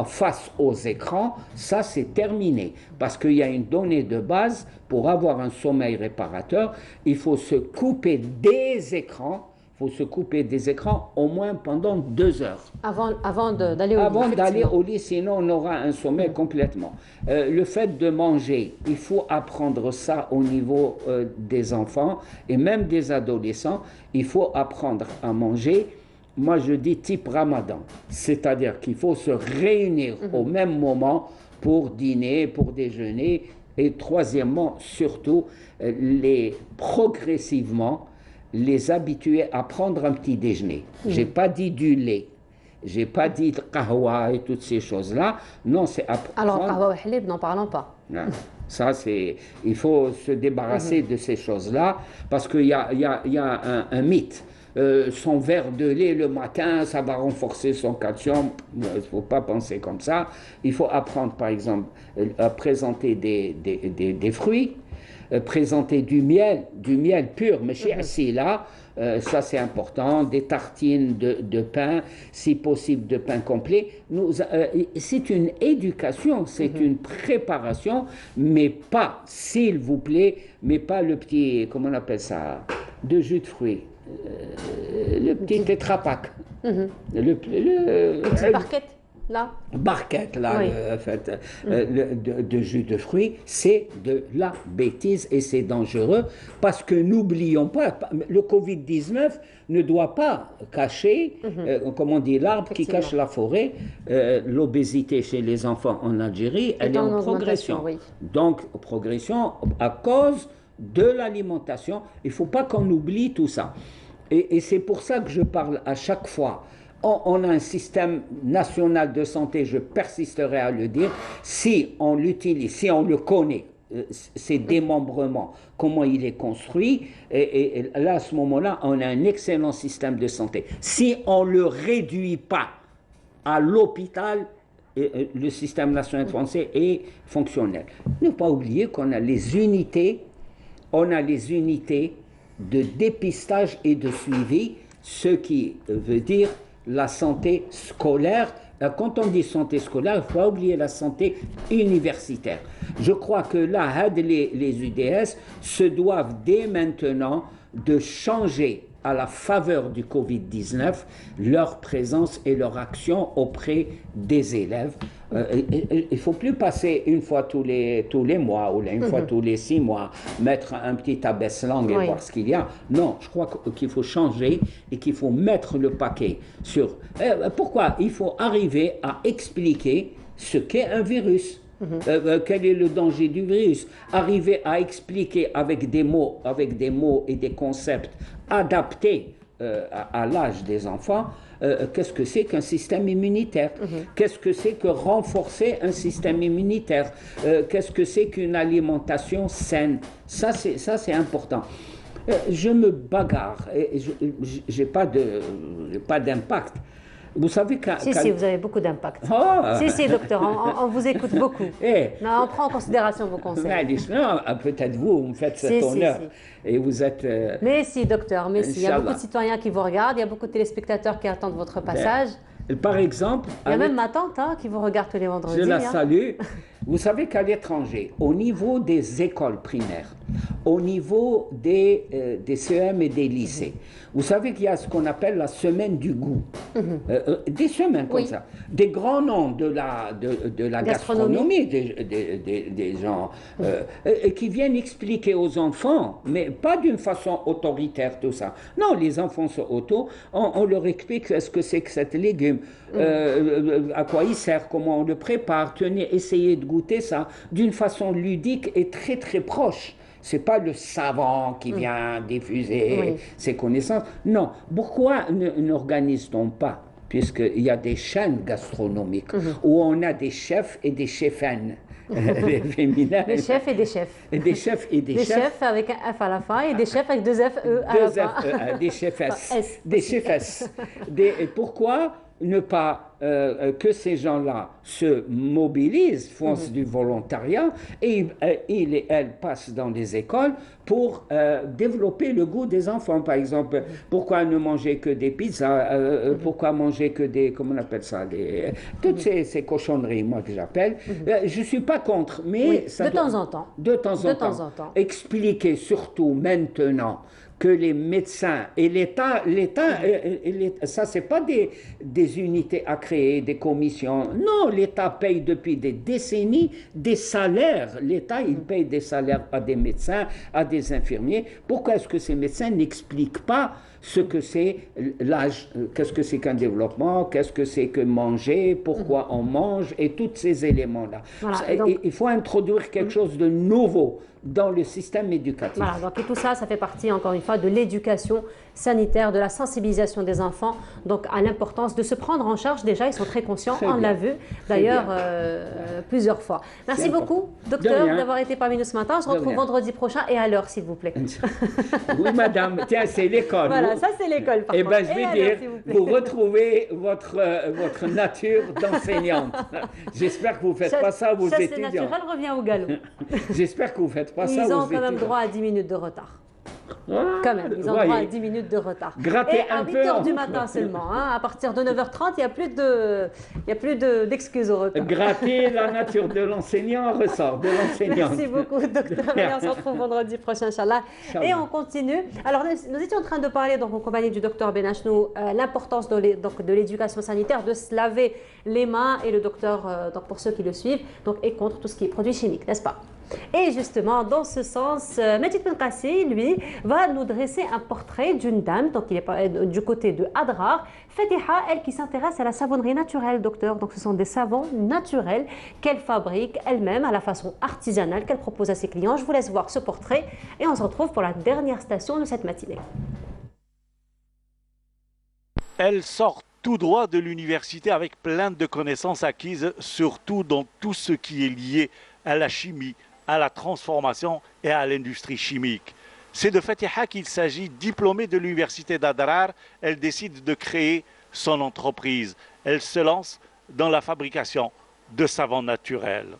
Speaker 22: face aux écrans, ça c'est terminé. Parce qu'il y a une donnée de base, pour avoir un sommeil réparateur, il faut se couper des écrans. Il faut se couper des écrans au moins pendant 2 heures.
Speaker 2: Avant d'aller au lit.
Speaker 22: Avant d'aller au lit, sinon on aura un sommeil complètement. Le fait de manger, il faut apprendre ça au niveau des enfants et même des adolescents. Il faut apprendre à manger. Moi, je dis type Ramadan. C'est-à-dire qu'il faut se réunir au même moment pour dîner, pour déjeuner. Et troisièmement, surtout, progressivement, les habituer à prendre un petit déjeuner. J'ai pas dit du lait, j'ai pas dit de kahwa et toutes ces choses-là. Non, c'est apprendre.
Speaker 2: Alors, kahwa et halib, n'en parlons pas.
Speaker 22: Non, ça, c'est... Il faut se débarrasser de ces choses-là parce qu'il y a un mythe. Son verre de lait le matin, ça va renforcer son calcium. Il ne faut pas penser comme ça. Il faut apprendre, par exemple, à présenter des fruits. Présenter du miel pur, mais chez Assi, là, ça c'est important, des tartines de pain, si possible de pain complet. C'est une éducation, c'est une préparation, mais pas, s'il vous plaît, mais pas le petit, comment on appelle ça, de jus de fruits, le petit tétrapac. Le
Speaker 2: petit barquette. Là.
Speaker 22: Barquette, là, oui. De jus de fruits, c'est de la bêtise et c'est dangereux parce que n'oublions pas, le Covid-19 ne doit pas cacher, comme on dit, l'arbre qui cache la forêt. L'obésité chez les enfants en Algérie, elle est en progression. Oui. Donc, progression à cause de l'alimentation. Il ne faut pas qu'on oublie tout ça. Et c'est pour ça que je parle à chaque fois. On a un système national de santé, je persisterai à le dire, si on l'utilise, si on le connaît, ses démembrements, comment il est construit, et là, à ce moment-là, on a un excellent système de santé. Si on ne le réduit pas à l'hôpital, le système national français est fonctionnel. Ne pas oublier qu'on a les unités, de dépistage et de suivi, ce qui veut dire la santé scolaire. Quand on dit santé scolaire, il ne faut pas oublier la santé universitaire. Je crois que là, les UDS se doivent dès maintenant de changer à la faveur du Covid-19 leur présence et leur action auprès des élèves. Il ne faut plus passer une fois tous les mois ou une fois tous les 6 mois, mettre un petit abaisse-langue et voir ce qu'il y a. Non, je crois qu'il faut changer et qu'il faut mettre le paquet sur... pourquoi? Il faut arriver à expliquer ce qu'est un virus. Quel est le danger du virus? Arriver à expliquer avec des mots et des concepts adaptés à l'âge des enfants, qu'est-ce que c'est qu'un système immunitaire? Qu'est-ce que c'est que renforcer un système immunitaire? Qu'est-ce que c'est qu'une alimentation saine? Ça, c'est important. Je me bagarre et je n'ai pas d'impact. Vous savez
Speaker 2: Si, vous avez beaucoup d'impact. Si, docteur, on vous écoute beaucoup. Non, on prend en considération vos conseils.
Speaker 22: Peut-être vous me faites cet honneur. Et vous êtes...
Speaker 2: Mais si, docteur, mais si. Il y a beaucoup de citoyens qui vous regardent, il y a beaucoup de téléspectateurs qui attendent votre passage.
Speaker 22: Par exemple...
Speaker 2: Il y a même ma tante qui vous regarde tous les vendredis.
Speaker 22: Je la salue. Vous savez qu'à l'étranger, au niveau des écoles primaires, au niveau des CEM et des lycées, vous savez qu'il y a ce qu'on appelle la semaine du goût. Des semaines comme ça. Des grands noms de la gastronomie, des gens qui viennent expliquer aux enfants, mais pas d'une façon autoritaire tout ça. Non, les enfants sont on leur explique ce que c'est que cet légume, à quoi il sert, comment on le prépare, tenez, essayez de goûter ça d'une façon ludique et très très proche. Ce n'est pas le savant qui vient diffuser ses connaissances. Non. Pourquoi n'organise-t-on pas, puisqu'il y a des chaînes gastronomiques où on a des chefs et des cheffaines féminins.
Speaker 2: Des chefs et des chefs.
Speaker 22: Et des chefs et des chefs.
Speaker 2: Des chefs avec un F à la fin et des chefs avec deux F, E à la fin.
Speaker 22: Des chefesses. Des chefesses. Et pourquoi ne pas que ces gens-là se mobilisent, font du volontariat et ils et elles passent dans les écoles pour développer le goût des enfants, par exemple. Pourquoi ne manger que des pizzas, pourquoi manger que des, comment on appelle ça, toutes ces cochonneries, moi que j'appelle. Je ne suis pas contre, mais
Speaker 2: de temps en temps.
Speaker 22: De temps en temps. Expliquer surtout maintenant que les médecins et l'État, ça c'est pas des unités à créer, des commissions. Non, l'État paye depuis des décennies des salaires. L'État, il paye des salaires à des médecins, à des infirmiers. Pourquoi est-ce que ces médecins n'expliquent pas ce que c'est l'âge, qu'est-ce que c'est qu'un développement, qu'est-ce que c'est que manger, pourquoi on mange et tous ces éléments-là. Voilà, donc, il faut introduire quelque chose de nouveau dans le système éducatif.
Speaker 2: Voilà, donc et tout ça, ça fait partie, encore une fois, de l'éducation sanitaire, de la sensibilisation des enfants, donc à l'importance de se prendre en charge. Déjà, ils sont très conscients, on l'a vu d'ailleurs plusieurs fois. Merci beaucoup, docteur, d'avoir été parmi nous ce matin. On se retrouve vendredi prochain et à l'heure, s'il vous plaît.
Speaker 22: Oui, madame, tiens, c'est l'école.
Speaker 2: Voilà, ça c'est l'école.
Speaker 22: Eh bien, je vais dire, vous retrouvez votre nature d'enseignante. J'espère que vous ne faites pas ça à vos étudiants.
Speaker 2: Chasse naturelle revient au galop.
Speaker 22: J'espère que vous ne faites pas ça à vos étudiants.
Speaker 2: Ils ont quand même droit à 10 minutes de retard. Quand même, ils ont droit à 10 minutes de retard.
Speaker 22: Gratter
Speaker 2: et à 8h du matin seulement. À partir de 9h30, il n'y a plus d'excuses au retard.
Speaker 22: Gratter la nature de l'enseignant ressort de l'enseignante.
Speaker 2: Merci beaucoup, docteur. On se retrouve vendredi prochain, Inch'Allah. Et on continue. Alors, nous étions en train de parler, donc, en compagnie du docteur Benachnou, l'importance de l'éducation sanitaire, de se laver les mains, et le docteur, donc, pour ceux qui le suivent, donc, est contre tout ce qui est produits chimiques, n'est-ce pas? Et justement, dans ce sens, Majid Benkassi, lui, va nous dresser un portrait d'une dame, donc il est du côté de Adrar, Fatiha, elle qui s'intéresse à la savonnerie naturelle, docteur. Donc ce sont des savons naturels qu'elle fabrique elle-même à la façon artisanale qu'elle propose à ses clients. Je vous laisse voir ce portrait et on se retrouve pour la dernière station de cette matinée.
Speaker 18: Elle sort tout droit de l'université avec plein de connaissances acquises, surtout dans tout ce qui est lié à la chimie, à la transformation et à l'industrie chimique. C'est de Fatiha qu'il s'agit, diplômée de l'université d'Adrar. Elle décide de créer son entreprise. Elle se lance dans la fabrication de savons naturels.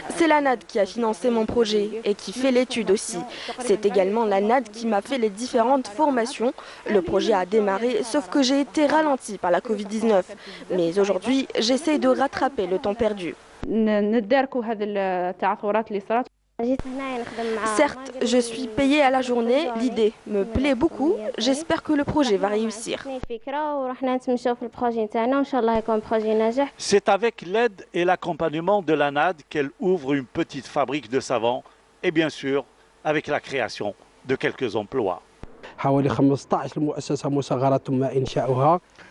Speaker 1: C'est la NAD qui a financé mon projet et qui fait l'étude aussi. C'est également la NAD qui m'a fait les différentes formations. Le projet a démarré, sauf que j'ai été ralentie par la Covid-19. Mais aujourd'hui, j'essaie de rattraper le temps perdu. Certes, je suis payée à la journée, l'idée me plaît beaucoup, j'espère que le projet va réussir.
Speaker 18: C'est avec l'aide et l'accompagnement de la NAD qu'elle ouvre une petite fabrique de savons et bien sûr avec la création de quelques emplois.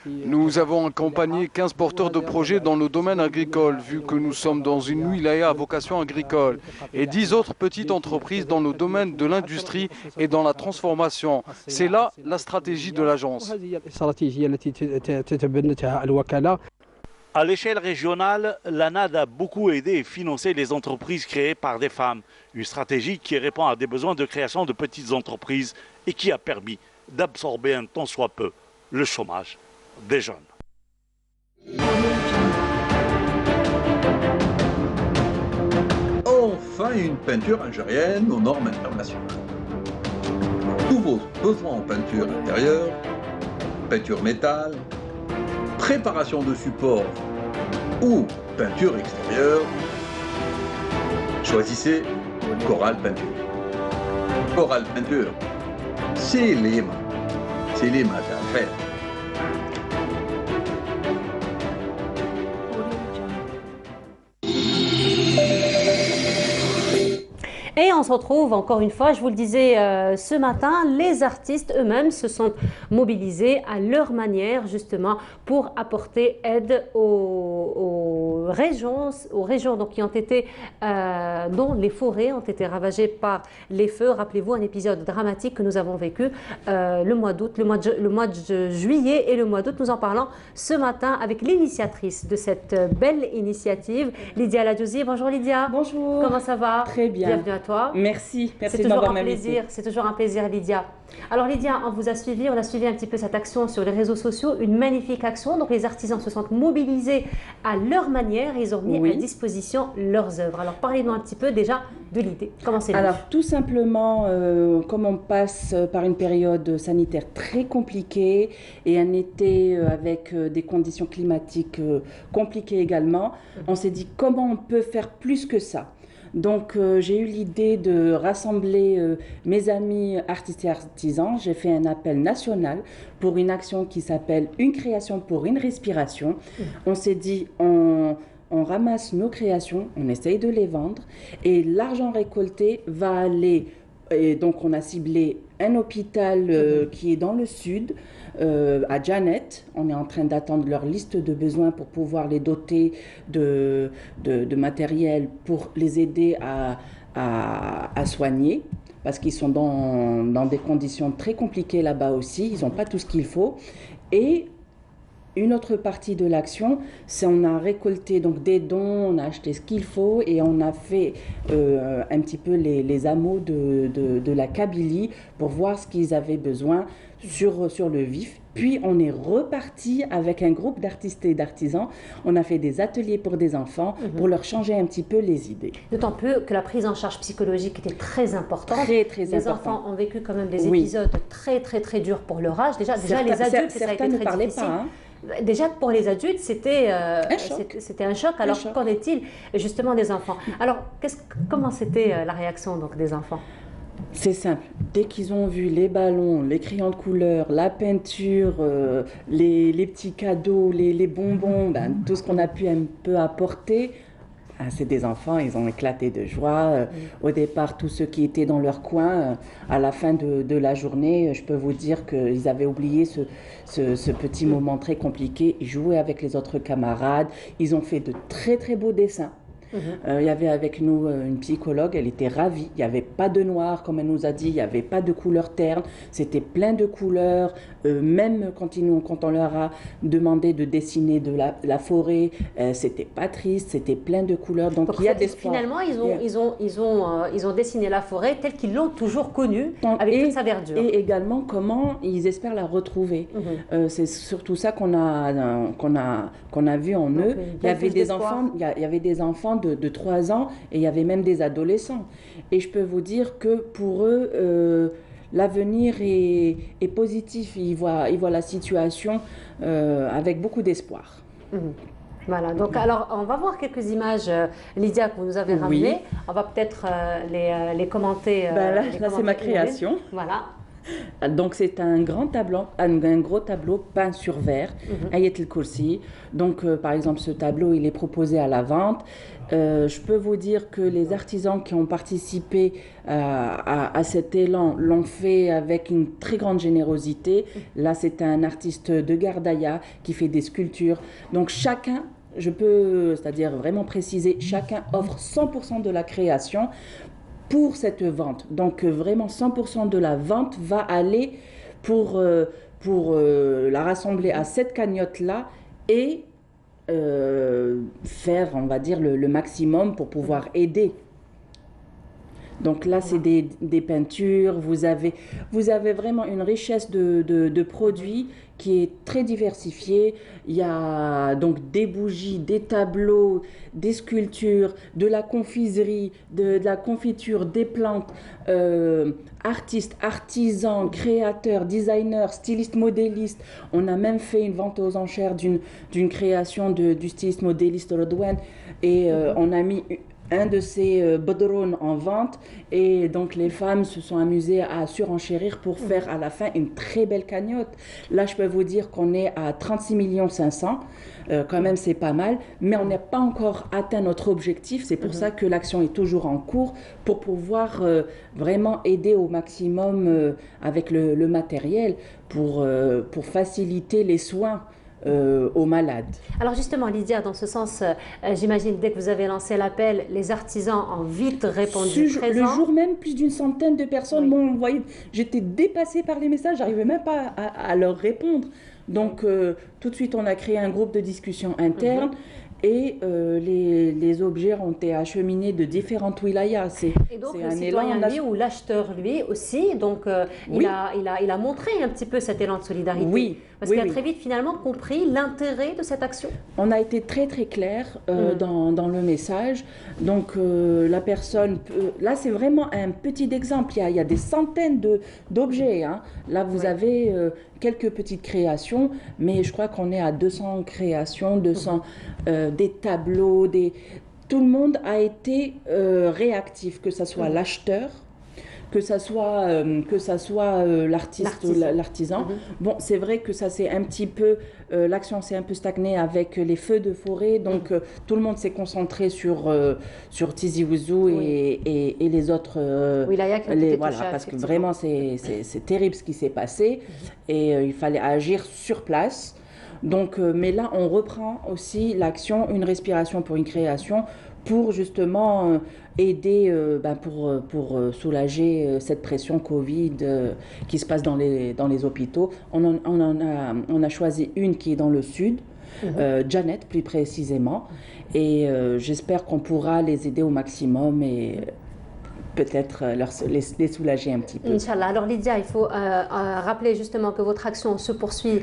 Speaker 21: Nous avons accompagné 15 porteurs de projets dans le domaine agricole, vu que nous sommes dans une wilaya à vocation agricole, et 10 autres petites entreprises dans le domaine de l'industrie et dans la transformation. C'est là la stratégie de l'agence.
Speaker 18: À l'échelle régionale, la NAD a beaucoup aidé et financé les entreprises créées par des femmes. Une stratégie qui répond à des besoins de création de petites entreprises et qui a permis d'absorber un tant soit peu le chômage des jeunes.
Speaker 3: Enfin une peinture algérienne aux normes internationales. Tous vos besoins en peinture intérieure, peinture métal, préparation de support ou peinture extérieure, Choisissez Coral Peinture. Coral Peinture, c'est les mains. C'est les mains à faire.
Speaker 2: Et on se retrouve encore une fois, je vous le disais ce matin, les artistes eux-mêmes se sont mobilisés à leur manière justement pour apporter aide aux régions donc, qui ont été, dont les forêts ont été ravagées par les feux. Rappelez-vous un épisode dramatique que nous avons vécu le mois d'août, le mois de juillet et le mois d'août. Nous en parlons ce matin avec l'initiatrice de cette belle initiative, Lydia Ladjouzi. Bonjour Lydia.
Speaker 5: Bonjour.
Speaker 2: Comment ça va?
Speaker 5: Très bien.
Speaker 2: Bienvenue à toi.
Speaker 5: Merci de m'avoir invitée.
Speaker 2: C'est toujours un plaisir, Lydia. Alors Lydia, on vous a suivi, on a suivi un petit peu cette action sur les réseaux sociaux, une magnifique action. Donc les artisans se sont mobilisés à leur manière et ils ont mis à disposition leurs œuvres. Alors parlez-nous un petit peu déjà de l'idée. Comment c'est?
Speaker 5: Alors tout simplement, comme on passe par une période sanitaire très compliquée et un été avec des conditions climatiques compliquées également, on s'est dit comment on peut faire plus que ça. Donc j'ai eu l'idée de rassembler mes amis artistes et artisans. J'ai fait un appel national pour une action qui s'appelle Une création pour une respiration. On s'est dit on ramasse nos créations, on essaye de les vendre et l'argent récolté va aller, et donc on a ciblé un hôpital qui est dans le sud, à Janet. On est en train d'attendre leur liste de besoins pour pouvoir les doter de matériel pour les aider à soigner, parce qu'ils sont dans des conditions très compliquées là-bas aussi, ils n'ont pas tout ce qu'il faut. Et une autre partie de l'action, c'est on a récolté donc des dons, on a acheté ce qu'il faut et on a fait un petit peu les hameaux de la Kabylie pour voir ce qu'ils avaient besoin sur le vif. Puis on est reparti avec un groupe d'artistes et d'artisans. On a fait des ateliers pour des enfants pour leur changer un petit peu les idées.
Speaker 2: D'autant plus que la prise en charge psychologique était très importante.
Speaker 5: Très, très
Speaker 2: les enfants ont vécu quand même des épisodes très, très, très durs pour leur âge. Déjà les adultes, ça a été très difficile. Pas, hein. Déjà, pour les adultes, c'était un choc. Alors, qu'en est-il justement des enfants? Alors, comment c'était la réaction donc, des enfants?
Speaker 5: C'est simple. Dès qu'ils ont vu les ballons, les crayons de couleur, la peinture, les petits cadeaux, les bonbons, tout ce qu'on a pu un peu apporter, c'est des enfants, ils ont éclaté de joie. Au départ, tous ceux qui étaient dans leur coin, à la fin de la journée, je peux vous dire qu'ils avaient oublié ce petit moment très compliqué. Ils jouaient avec les autres camarades, ils ont fait de très très beaux dessins. Il y avait avec nous une psychologue, elle était ravie. Il n'y avait pas de noir, comme elle nous a dit, il n'y avait pas de couleurs ternes, c'était plein de couleurs. Même quand on leur a demandé de dessiner de la forêt, c'était pas triste, c'était plein de couleurs. Donc il y a des espoirs.
Speaker 2: Finalement, ils ont dessiné la forêt telle qu'ils l'ont toujours connue, avec toute sa verdure.
Speaker 5: Et également comment ils espèrent la retrouver. C'est surtout ça qu'on a vu en eux. Il y avait des enfants de 3 ans et il y avait même des adolescents. Et je peux vous dire que pour eux, l'avenir est positif. Ils voient la situation avec beaucoup d'espoir.
Speaker 2: Voilà, donc alors on va voir quelques images, Lydia, que vous nous avez ramenées. On va peut-être les commenter.
Speaker 5: Là c'est ma création.
Speaker 2: Voilà.
Speaker 5: Donc c'est un gros tableau peint sur verre, Ayat el-Kursi. Donc par exemple ce tableau il est proposé à la vente. Je peux vous dire que les artisans qui ont participé à cet élan l'ont fait avec une très grande générosité. Là c'est un artiste de Gardaïa qui fait des sculptures. Donc chacun, c'est-à-dire vraiment préciser, chacun offre 100% de la création pour cette vente. Donc vraiment 100% de la vente va aller pour la rassembler à cette cagnotte-là et faire, on va dire, le maximum pour pouvoir aider. Donc là, c'est des peintures, vous avez vraiment une richesse de produits qui est très diversifiée. Il y a donc des bougies, des tableaux, des sculptures, de la confiserie, de la confiture, des plantes, artistes, artisans, créateurs, designers, stylistes, modélistes. On a même fait une vente aux enchères d'une création du styliste modéliste Rodwan et on a mis un de ces bodrones en vente et donc les femmes se sont amusées à surenchérir pour faire à la fin une très belle cagnotte. Là, je peux vous dire qu'on est à 36 500 000, quand même c'est pas mal, mais on n'a pas encore atteint notre objectif, c'est pour ça que l'action est toujours en cours pour pouvoir vraiment aider au maximum avec le matériel pour faciliter les soins aux malades.
Speaker 2: Alors justement, Lydia, dans ce sens, j'imagine dès que vous avez lancé l'appel, les artisans ont vite répondu présent.
Speaker 5: Le jour même, plus d'une centaine de personnes m'ont envoyé. J'étais dépassée par les messages, j'arrivais même pas à leur répondre. Donc tout de suite, on a créé un groupe de discussion interne. Et les objets ont été acheminés de différentes wilayas.
Speaker 2: Et donc le citoyen, lui, ou l'acheteur, lui aussi, donc il a montré un petit peu cet élan de solidarité.
Speaker 5: Oui.
Speaker 2: Parce qu'il a très vite finalement compris l'intérêt de cette action.
Speaker 5: On a été très très clair dans le message. Donc la personne, là c'est vraiment un petit exemple. Il y a des centaines d'objets. Hein. Là vous avez quelques petites créations, mais je crois qu'on est à 200 créations, 200 des tableaux, tout le monde a été réactif, que ce soit l'acheteur, que ça soit l'artiste ou l'artisan. Bon, c'est vrai que ça c'est un petit peu l'action s'est un peu stagnée avec les feux de forêt, donc tout le monde s'est concentré sur Tizi Ouzou et les autres
Speaker 2: wilayas qui ont été touchés,
Speaker 5: parce que vraiment c'est terrible ce qui s'est passé et il fallait agir sur place. Donc, mais là, on reprend aussi l'action, une respiration pour une création, pour justement aider, pour soulager cette pression Covid qui se passe dans les hôpitaux. On a choisi une qui est dans le sud, Janet plus précisément, et j'espère qu'on pourra les aider au maximum et peut-être les soulager un petit peu.
Speaker 2: Inch'Allah. Alors Lydia, il faut rappeler justement que votre action se poursuit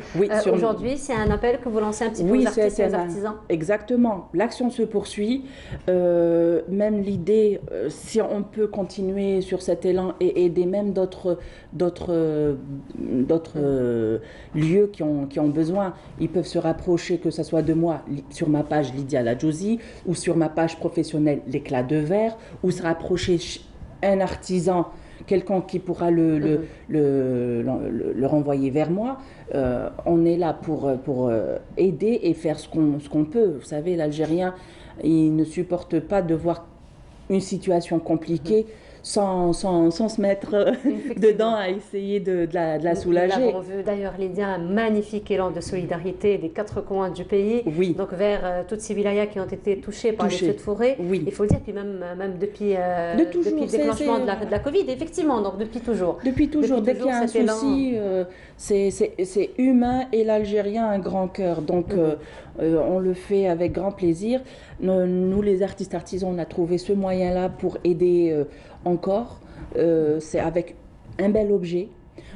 Speaker 2: aujourd'hui. C'est un appel que vous lancez un petit peu aux artistes et aux artisans.
Speaker 5: Exactement. L'action se poursuit. Même l'idée, si on peut continuer sur cet élan et aider même d'autres lieux qui ont besoin, ils peuvent se rapprocher, que ce soit de moi sur ma page Lydia Ladjouzi ou sur ma page professionnelle L'éclat de verre, ou se rapprocher un artisan, quelqu'un qui pourra le renvoyer vers moi. On est là pour aider et faire ce qu'on peut. Vous savez, l'Algérien, il ne supporte pas de voir une situation compliquée sans se mettre dedans à essayer de la soulager.
Speaker 2: Nous avons vu d'ailleurs, Lydia, un magnifique élan de solidarité des quatre coins du pays, donc vers toutes ces wilayas qui ont été touchées par les feux de forêt. Il faut le dire, puis même depuis le déclenchement de la Covid, effectivement, donc depuis toujours.
Speaker 5: Depuis toujours, dès qu'il y a un souci, c'est humain et l'Algérien a un grand cœur, donc on le fait avec grand plaisir. Nous, les artistes artisans, on a trouvé ce moyen-là pour aider encore. C'est avec un bel objet.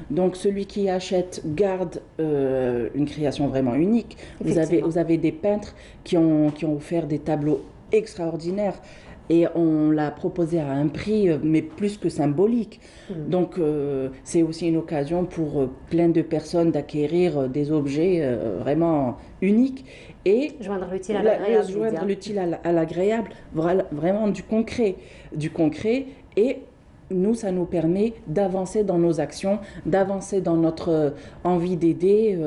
Speaker 5: Donc celui qui achète garde une création vraiment unique. Vous avez des peintres qui ont offert des tableaux extraordinaires. Et on l'a proposé à un prix, mais plus que symbolique. Donc, c'est aussi une occasion pour plein de personnes d'acquérir des objets vraiment uniques. Et
Speaker 2: joindre l'utile à l'agréable.
Speaker 5: Joindre l'utile à l'agréable, vraiment du concret. Et nous, ça nous permet d'avancer dans nos actions, d'avancer dans notre envie d'aider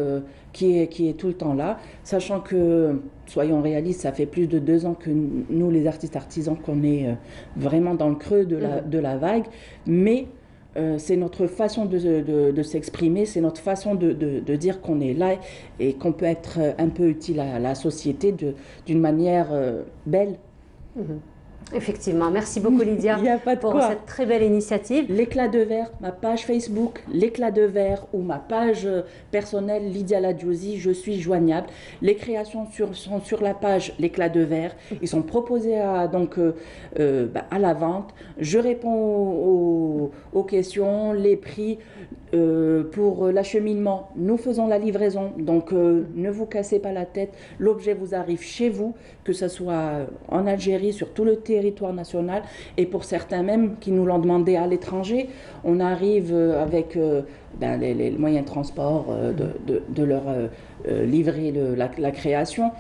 Speaker 5: qui est tout le temps là, sachant que, soyons réalistes, ça fait plus de 2 ans que nous, les artistes artisans, qu'on est vraiment dans le creux de la vague, mais c'est notre façon de s'exprimer, c'est notre façon de dire qu'on est là et qu'on peut être un peu utile à la société d'une manière belle.
Speaker 2: Effectivement, merci beaucoup Lydia pour cette très belle initiative.
Speaker 5: L'éclat de verre, ma page Facebook, l'éclat de verre, ou ma page personnelle Lydia Ladjouzi, je suis joignable. Les créations sont sur la page l'éclat de verre. Ils sont proposés à la vente. Je réponds aux questions, les prix. Pour l'acheminement, nous faisons la livraison, donc ne vous cassez pas la tête, l'objet vous arrive chez vous, que ce soit en Algérie, sur tout le territoire national, et pour certains même qui nous l'ont demandé à l'étranger, on arrive avec les moyens de transport de leur livrer la création.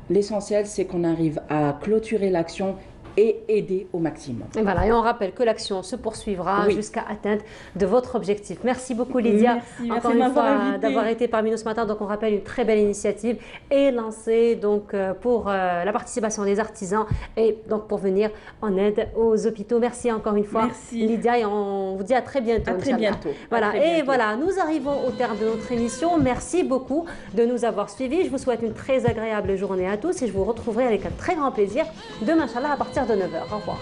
Speaker 5: L'essentiel, c'est qu'on arrive à clôturer l'action et aider au maximum.
Speaker 2: Et voilà, et on rappelle que l'action se poursuivra jusqu'à atteindre de votre objectif. Merci beaucoup Lydia, encore une fois d'avoir été parmi nous ce matin. Donc on rappelle une très belle initiative est lancée donc pour la participation des artisans et donc pour venir en aide aux hôpitaux. Merci encore une fois Lydia et on vous dit à très bientôt.
Speaker 5: À très bientôt.
Speaker 2: Voilà, et voilà, nous arrivons au terme de notre émission. Merci beaucoup de nous avoir suivis. Je vous souhaite une très agréable journée à tous et je vous retrouverai avec un très grand plaisir demain, Inch'Allah, à partir de 9h. Au revoir.